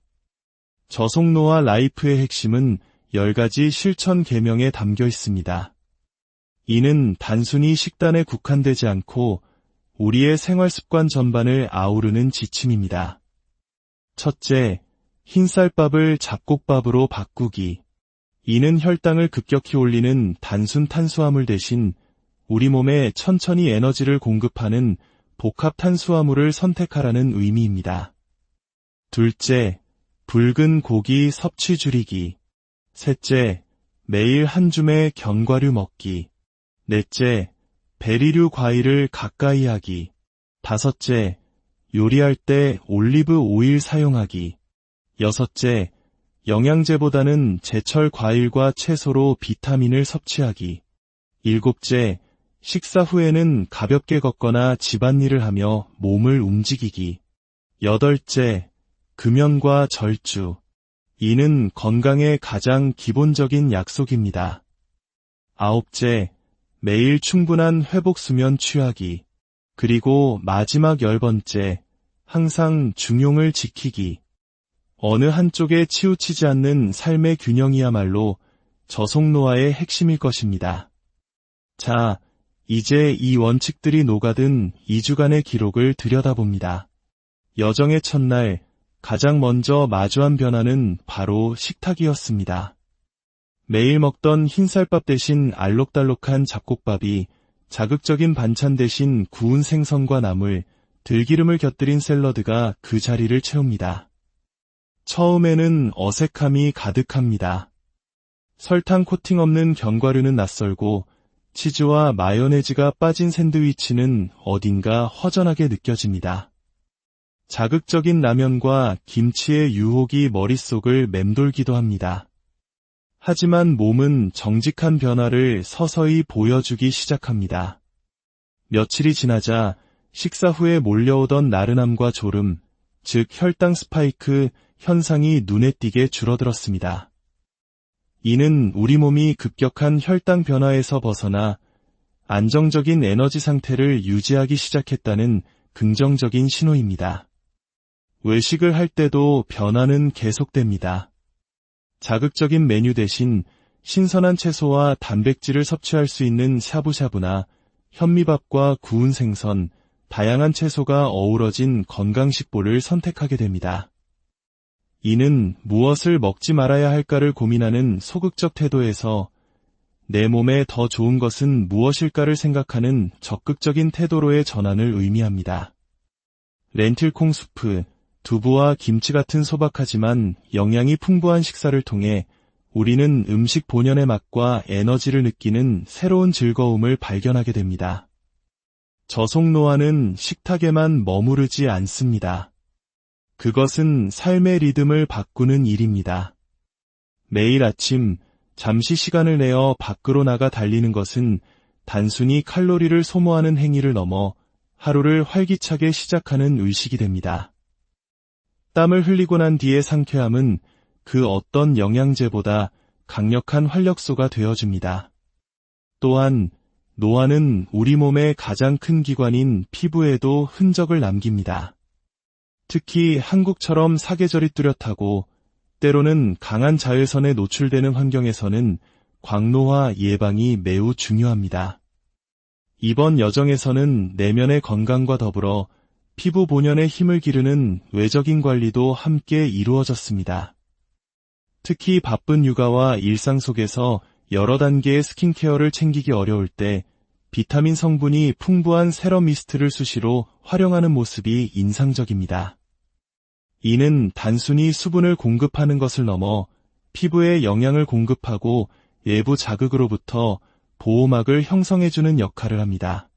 저속노화 라이프의 핵심은 10가지 실천 계명에 담겨 있습니다. 이는 단순히 식단에 국한되지 않고 우리의 생활 습관 전반을 아우르는 지침입니다. 첫째, 흰쌀밥을 잡곡밥으로 바꾸기. 이는 혈당을 급격히 올리는 단순 탄수화물 대신 우리 몸에 천천히 에너지를 공급하는 복합 탄수화물을 선택하라는 의미입니다. 둘째, 붉은 고기 섭취 줄이기. 셋째, 매일 한 줌의 견과류 먹기. 넷째, 베리류 과일을 가까이 하기. 다섯째, 요리할 때 올리브 오일 사용하기. 여섯째, 영양제보다는 제철 과일과 채소로 비타민을 섭취하기. 일곱째, 식사 후에는 가볍게 걷거나 집안일을 하며 몸을 움직이기. 여덟째, 금연과 절주. 이는 건강의 가장 기본적인 약속입니다. 아홉째, 매일 충분한 회복 수면 취하기. 그리고 마지막 10번째, 항상 중용을 지키기. 어느 한쪽에 치우치지 않는 삶의 균형이야말로 저속노화의 핵심일 것입니다. 자, 이제 이 원칙들이 녹아든 2주간의 기록을 들여다봅니다. 여정의 첫날, 가장 먼저 마주한 변화는 바로 식탁이었습니다. 매일 먹던 흰쌀밥 대신 알록달록한 잡곡밥이 자극적인 반찬 대신 구운 생선과 나물, 들기름을 곁들인 샐러드가 그 자리를 채웁니다. 처음에는 어색함이 가득합니다. 설탕 코팅 없는 견과류는 낯설고 치즈와 마요네즈가 빠진 샌드위치는 어딘가 허전하게 느껴집니다. 자극적인 라면과 김치의 유혹이 머릿속을 맴돌기도 합니다. 하지만 몸은 정직한 변화를 서서히 보여주기 시작합니다. 며칠이 지나자 식사 후에 몰려오던 나른함과 졸음, 즉 혈당 스파이크 현상이 눈에 띄게 줄어들었습니다. 이는 우리 몸이 급격한 혈당 변화에서 벗어나 안정적인 에너지 상태를 유지하기 시작했다는 긍정적인 신호입니다. 외식을 할 때도 변화는 계속됩니다. 자극적인 메뉴 대신 신선한 채소와 단백질을 섭취할 수 있는 샤브샤브나 현미밥과 구운 생선, 다양한 채소가 어우러진 건강식보를 선택하게 됩니다. 이는 무엇을 먹지 말아야 할까를 고민하는 소극적 태도에서 내 몸에 더 좋은 것은 무엇일까를 생각하는 적극적인 태도로의 전환을 의미합니다. 렌틸콩 수프, 두부와 김치 같은 소박하지만 영양이 풍부한 식사를 통해 우리는 음식 본연의 맛과 에너지를 느끼는 새로운 즐거움을 발견하게 됩니다. 저속노화는 식탁에만 머무르지 않습니다. 그것은 삶의 리듬을 바꾸는 일입니다. 매일 아침 잠시 시간을 내어 밖으로 나가 달리는 것은 단순히 칼로리를 소모하는 행위를 넘어 하루를 활기차게 시작하는 의식이 됩니다. 땀을 흘리고 난 뒤의 상쾌함은 그 어떤 영양제보다 강력한 활력소가 되어줍니다. 또한 노화는 우리 몸의 가장 큰 기관인 피부에도 흔적을 남깁니다. 특히 한국처럼 사계절이 뚜렷하고 때로는 강한 자외선에 노출되는 환경에서는 광노화 예방이 매우 중요합니다. 이번 여정에서는 내면의 건강과 더불어 피부 본연의 힘을 기르는 외적인 관리도 함께 이루어졌습니다. 특히 바쁜 육아와 일상 속에서 여러 단계의 스킨케어를 챙기기 어려울 때 비타민 성분이 풍부한 세럼 미스트를 수시로 활용하는 모습이 인상적입니다. 이는 단순히 수분을 공급하는 것을 넘어 피부에 영양을 공급하고 외부 자극으로부터 보호막을 형성해주는 역할을 합니다.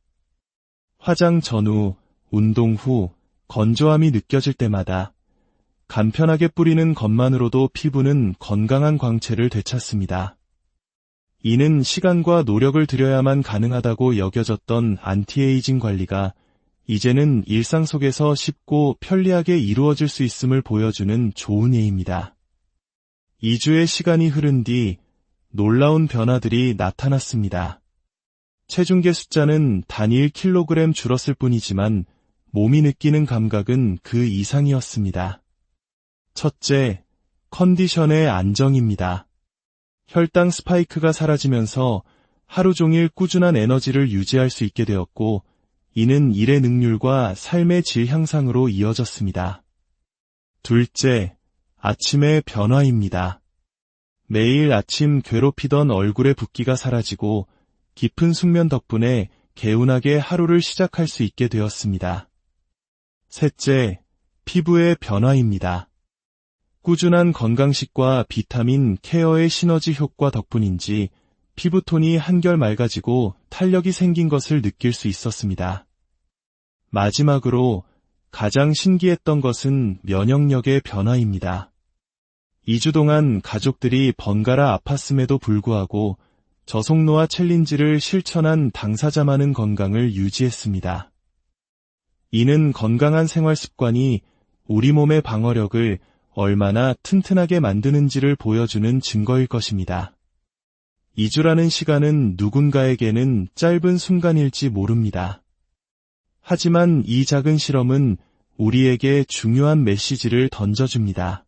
화장 전후, 운동 후, 건조함이 느껴질 때마다 간편하게 뿌리는 것만으로도 피부는 건강한 광채를 되찾습니다. 이는 시간과 노력을 들여야만 가능하다고 여겨졌던 안티에이징 관리가 이제는 일상 속에서 쉽고 편리하게 이루어질 수 있음을 보여주는 좋은 예입니다. 2주의 시간이 흐른 뒤 놀라운 변화들이 나타났습니다. 체중계 숫자는 단일 킬로그램 줄었을 뿐이지만 몸이 느끼는 감각은 그 이상이었습니다. 첫째, 컨디션의 안정입니다. 혈당 스파이크가 사라지면서 하루 종일 꾸준한 에너지를 유지할 수 있게 되었고, 이는 일의 능률과 삶의 질 향상으로 이어졌습니다. 둘째, 아침의 변화입니다. 매일 아침 괴롭히던 얼굴의 붓기가 사라지고 깊은 숙면 덕분에 개운하게 하루를 시작할 수 있게 되었습니다. 셋째, 피부의 변화입니다. 꾸준한 건강식과 비타민 케어의 시너지 효과 덕분인지 피부톤이 한결 맑아지고 탄력이 생긴 것을 느낄 수 있었습니다. 마지막으로 가장 신기했던 것은 면역력의 변화입니다. 2주 동안 가족들이 번갈아 아팠음에도 불구하고 저속노화 챌린지를 실천한 당사자만은 건강을 유지했습니다. 이는 건강한 생활 습관이 우리 몸의 방어력을 얼마나 튼튼하게 만드는지를 보여주는 증거일 것입니다. 2주라는 시간은 누군가에게는 짧은 순간일지 모릅니다. 하지만 이 작은 실험은 우리에게 중요한 메시지를 던져줍니다.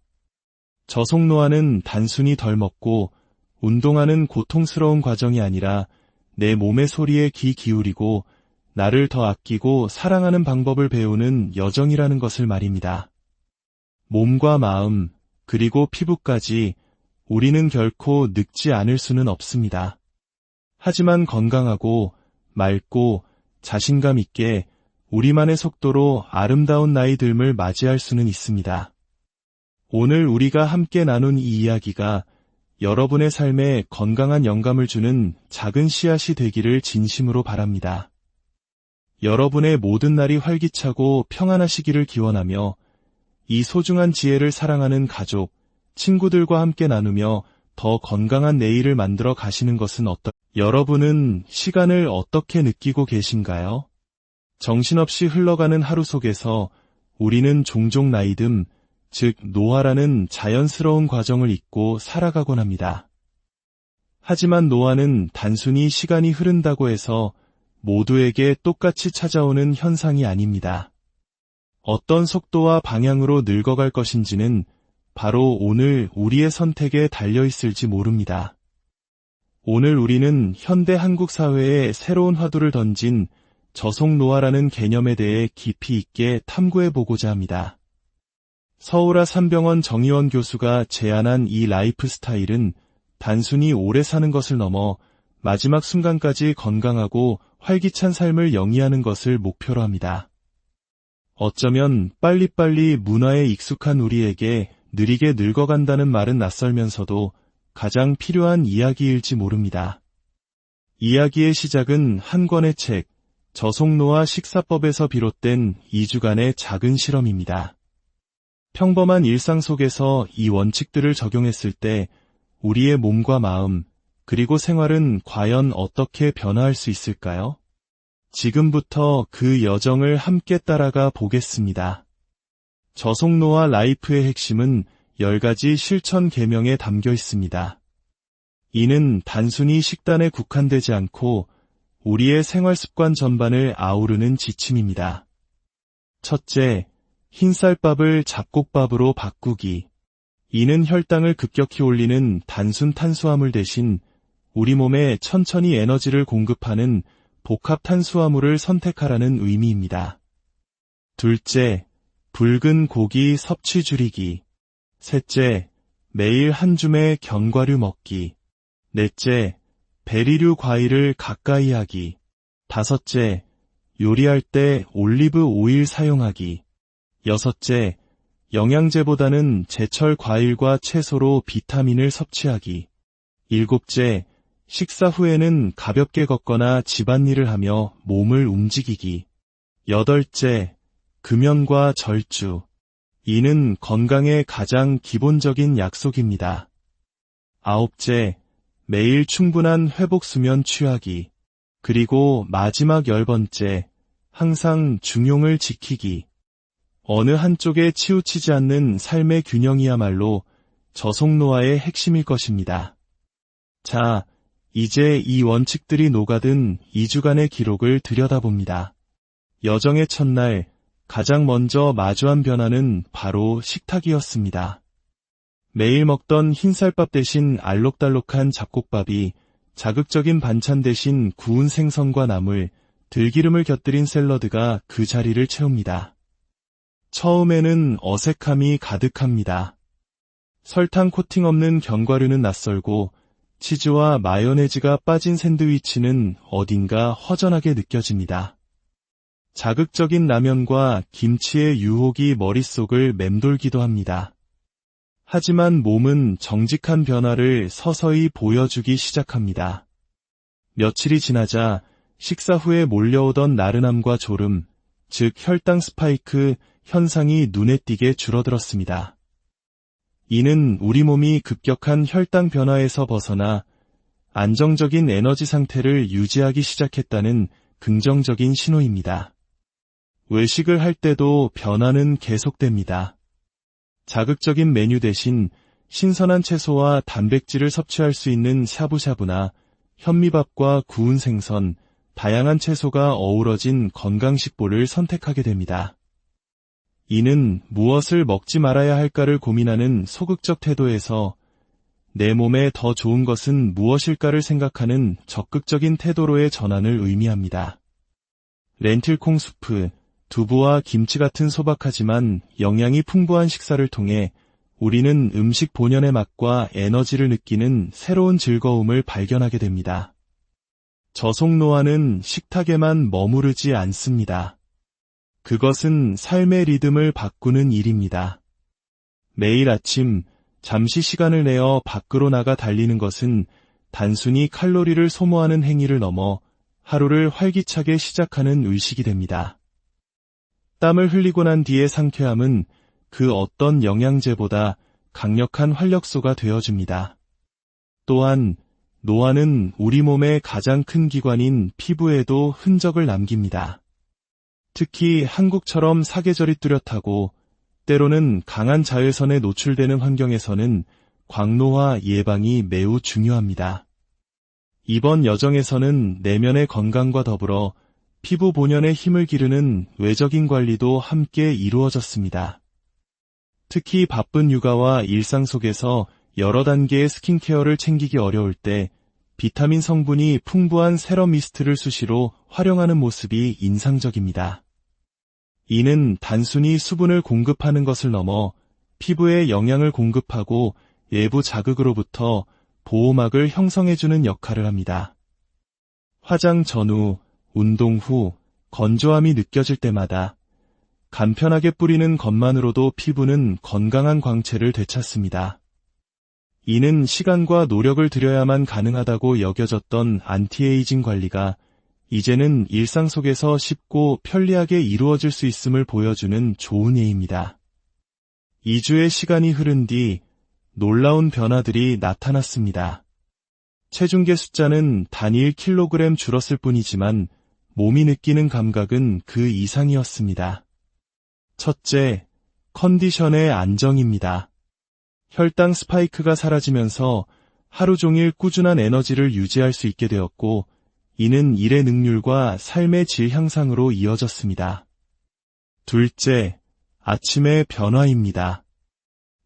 저속노화는 단순히 덜 먹고 운동하는 고통스러운 과정이 아니라 내 몸의 소리에 귀 기울이고 나를 더 아끼고 사랑하는 방법을 배우는 여정이라는 것을 말입니다. 몸과 마음, 그리고 피부까지 우리는 결코 늙지 않을 수는 없습니다. 하지만 건강하고 맑고 자신감 있게 우리만의 속도로 아름다운 나이 듦을 맞이할 수는 있습니다. 오늘 우리가 함께 나눈 이 이야기가 여러분의 삶에 건강한 영감을 주는 작은 씨앗이 되기를 진심으로 바랍니다. 여러분의 모든 날이 활기차고 평안하시기를 기원하며 이 소중한 지혜를 사랑하는 가족, 친구들과 함께 나누며 더 건강한 내일을 만들어 가시는 것은 여러분은 시간을 어떻게 느끼고 계신가요? 정신없이 흘러가는 하루 속에서 우리는 종종 나이듦, 즉 노화라는 자연스러운 과정을 잊고 살아가곤 합니다. 하지만 노화는 단순히 시간이 흐른다고 해서 모두에게 똑같이 찾아오는 현상이 아닙니다. 어떤 속도와 방향으로 늙어갈 것인지는 바로 오늘 우리의 선택에 달려있을지 모릅니다. 오늘 우리는 현대 한국 사회에 새로운 화두를 던진 저속노화라는 개념에 대해 깊이 있게 탐구해보고자 합니다. 서울아 산병원 정의원 교수가 제안한 이 라이프 스타일은 단순히 오래 사는 것을 넘어 마지막 순간까지 건강하고 활기찬 삶을 영위하는 것을 목표로 합니다. 어쩌면 빨리빨리 문화에 익숙한 우리에게 느리게 늙어간다는 말은 낯설면서도 가장 필요한 이야기일지 모릅니다. 이야기의 시작은 한 권의 책, 저속노화 식사법에서 비롯된 2주간의 작은 실험입니다. 평범한 일상 속에서 이 원칙들을 적용했을 때 우리의 몸과 마음, 그리고 생활은 과연 어떻게 변화할 수 있을까요? 지금부터 그 여정을 함께 따라가 보겠습니다. 저속노화 라이프의 핵심은 10가지 실천 계명에 담겨 있습니다. 이는 단순히 식단에 국한되지 않고 우리의 생활 습관 전반을 아우르는 지침입니다. 첫째, 흰쌀밥을 잡곡밥으로 바꾸기. 이는 혈당을 급격히 올리는 단순 탄수화물 대신 우리 몸에 천천히 에너지를 공급하는 복합 탄수화물을 선택하라는 의미입니다. 둘째, 붉은 고기 섭취 줄이기. 셋째, 매일 한 줌의 견과류 먹기. 넷째, 베리류 과일을 가까이 하기. 다섯째, 요리할 때 올리브 오일 사용하기. 여섯째, 영양제보다는 제철 과일과 채소로 비타민을 섭취하기. 일곱째, 식사 후에는 가볍게 걷거나 집안일을 하며 몸을 움직이기. 여덟째, 금연과 절주. 이는 건강의 가장 기본적인 약속입니다. 아홉째, 매일 충분한 회복 수면 취하기. 그리고 마지막 10번째, 항상 중용을 지키기. 어느 한쪽에 치우치지 않는 삶의 균형이야말로 저속노화의 핵심일 것입니다. 자, 이제 이 원칙들이 녹아든 2주간의 기록을 들여다봅니다. 여정의 첫날, 가장 먼저 마주한 변화는 바로 식탁이었습니다. 매일 먹던 흰쌀밥 대신 알록달록한 잡곡밥이 자극적인 반찬 대신 구운 생선과 나물, 들기름을 곁들인 샐러드가 그 자리를 채웁니다. 처음에는 어색함이 가득합니다. 설탕 코팅 없는 견과류는 낯설고 치즈와 마요네즈가 빠진 샌드위치는 어딘가 허전하게 느껴집니다. 자극적인 라면과 김치의 유혹이 머릿속을 맴돌기도 합니다. 하지만 몸은 정직한 변화를 서서히 보여주기 시작합니다. 며칠이 지나자 식사 후에 몰려오던 나른함과 졸음, 즉 혈당 스파이크 현상이 눈에 띄게 줄어들었습니다. 이는 우리 몸이 급격한 혈당 변화에서 벗어나 안정적인 에너지 상태를 유지하기 시작했다는 긍정적인 신호입니다. 외식을 할 때도 변화는 계속됩니다. 자극적인 메뉴 대신 신선한 채소와 단백질을 섭취할 수 있는 샤브샤브나 현미밥과 구운 생선, 다양한 채소가 어우러진 건강식보를 선택하게 됩니다. 이는 무엇을 먹지 말아야 할까를 고민하는 소극적 태도에서 내 몸에 더 좋은 것은 무엇일까를 생각하는 적극적인 태도로의 전환을 의미합니다. 렌틸콩 수프, 두부와 김치 같은 소박하지만 영양이 풍부한 식사를 통해 우리는 음식 본연의 맛과 에너지를 느끼는 새로운 즐거움을 발견하게 됩니다. 저속노화는 식탁에만 머무르지 않습니다. 그것은 삶의 리듬을 바꾸는 일입니다. 매일 아침 잠시 시간을 내어 밖으로 나가 달리는 것은 단순히 칼로리를 소모하는 행위를 넘어 하루를 활기차게 시작하는 의식이 됩니다. 땀을 흘리고 난 뒤의 상쾌함은 그 어떤 영양제보다 강력한 활력소가 되어줍니다. 또한 노화는 우리 몸의 가장 큰 기관인 피부에도 흔적을 남깁니다. 특히 한국처럼 사계절이 뚜렷하고 때로는 강한 자외선에 노출되는 환경에서는 광노화 예방이 매우 중요합니다. 이번 여정에서는 내면의 건강과 더불어 피부 본연의 힘을 기르는 외적인 관리도 함께 이루어졌습니다. 특히 바쁜 육아와 일상 속에서 여러 단계의 스킨케어를 챙기기 어려울 때 비타민 성분이 풍부한 세럼 미스트를 수시로 활용하는 모습이 인상적입니다. 이는 단순히 수분을 공급하는 것을 넘어 피부에 영양을 공급하고 외부 자극으로부터 보호막을 형성해주는 역할을 합니다. 화장 전후, 운동 후, 건조함이 느껴질 때마다 간편하게 뿌리는 것만으로도 피부는 건강한 광채를 되찾습니다. 이는 시간과 노력을 들여야만 가능하다고 여겨졌던 안티에이징 관리가 이제는 일상 속에서 쉽고 편리하게 이루어질 수 있음을 보여주는 좋은 예입니다. 2주의 시간이 흐른 뒤 놀라운 변화들이 나타났습니다. 체중계 숫자는 단일 킬로그램 줄었을 뿐이지만 몸이 느끼는 감각은 그 이상이었습니다. 첫째, 컨디션의 안정입니다. 혈당 스파이크가 사라지면서 하루 종일 꾸준한 에너지를 유지할 수 있게 되었고, 이는 일의 능률과 삶의 질 향상으로 이어졌습니다. 둘째, 아침의 변화입니다.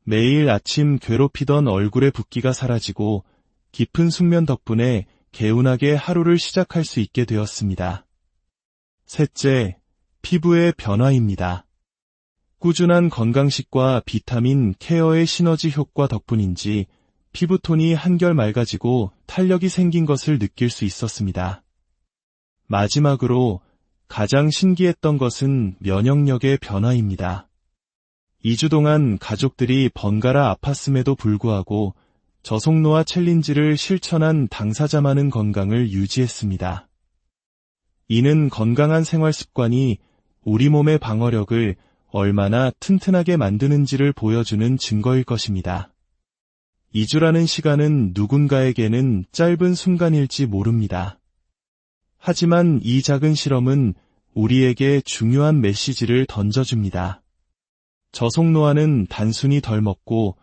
매일 아침 괴롭히던 얼굴의 붓기가 사라지고 깊은 숙면 덕분에 개운하게 하루를 시작할 수 있게 되었습니다. 셋째, 피부의 변화입니다. 꾸준한 건강식과 비타민 케어의 시너지 효과 덕분인지 피부톤이 한결 맑아지고 탄력이 생긴 것을 느낄 수 있었습니다. 마지막으로 가장 신기했던 것은 면역력의 변화입니다. 2주 동안 가족들이 번갈아 아팠음에도 불구하고 저속노화 챌린지를 실천한 당사자만은 건강을 유지했습니다. 이는 건강한 생활 습관이 우리 몸의 방어력을 얼마나 튼튼하게 만드는지를 보여주는 증거일 것입니다. 2주라는 시간은 누군가에게는 짧은 순간일지 모릅니다. 하지만 이 작은 실험은 우리에게 중요한 메시지를 던져줍니다. 저속노화는 단순히 덜 먹고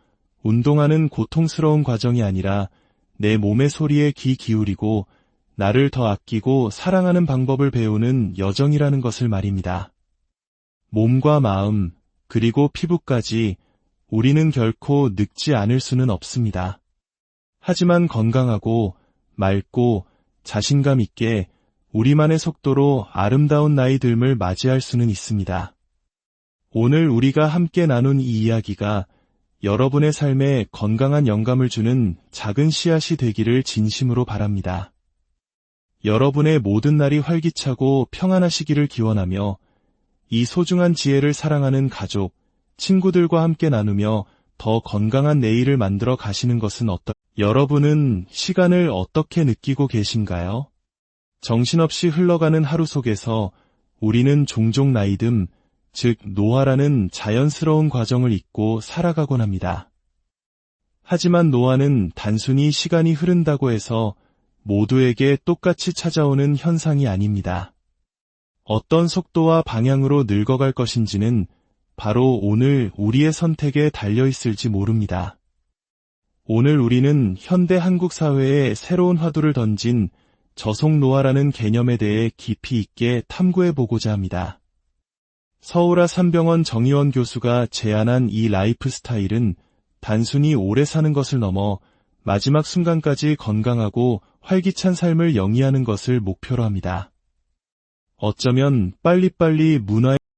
운동하는 고통스러운 과정이 아니라 내 몸의 소리에 귀 기울이고 나를 더 아끼고 사랑하는 방법을 배우는 여정이라는 것을 말입니다. 몸과 마음, 그리고 피부까지 우리는 결코 늙지 않을 수는 없습니다. 하지만 건강하고 맑고 자신감 있게 우리만의 속도로 아름다운 나이 듦을 맞이할 수는 있습니다. 오늘 우리가 함께 나눈 이 이야기가 여러분의 삶에 건강한 영감을 주는 작은 씨앗이 되기를 진심으로 바랍니다. 여러분의 모든 날이 활기차고 평안하시기를 기원하며 이 소중한 지혜를 사랑하는 가족, 친구들과 함께 나누며 더 건강한 내일을 만들어 가시는 것은 여러분은 시간을 어떻게 느끼고 계신가요? 정신없이 흘러가는 하루 속에서 우리는 종종 나이듦, 즉 노화라는 자연스러운 과정을 잊고 살아가곤 합니다. 하지만 노화는 단순히 시간이 흐른다고 해서 모두에게 똑같이 찾아오는 현상이 아닙니다. 어떤 속도와 방향으로 늙어갈 것인지는 바로 오늘 우리의 선택에 달려있을지 모릅니다. 오늘 우리는 현대 한국 사회에 새로운 화두를 던진 저속노화라는 개념에 대해 깊이 있게 탐구해보고자 합니다. 서울아 산병원 정의원 교수가 제안한 이 라이프 스타일은 단순히 오래 사는 것을 넘어 마지막 순간까지 건강하고 활기찬 삶을 영위하는 것을 목표로 합니다. 어쩌면 빨리빨리 문화의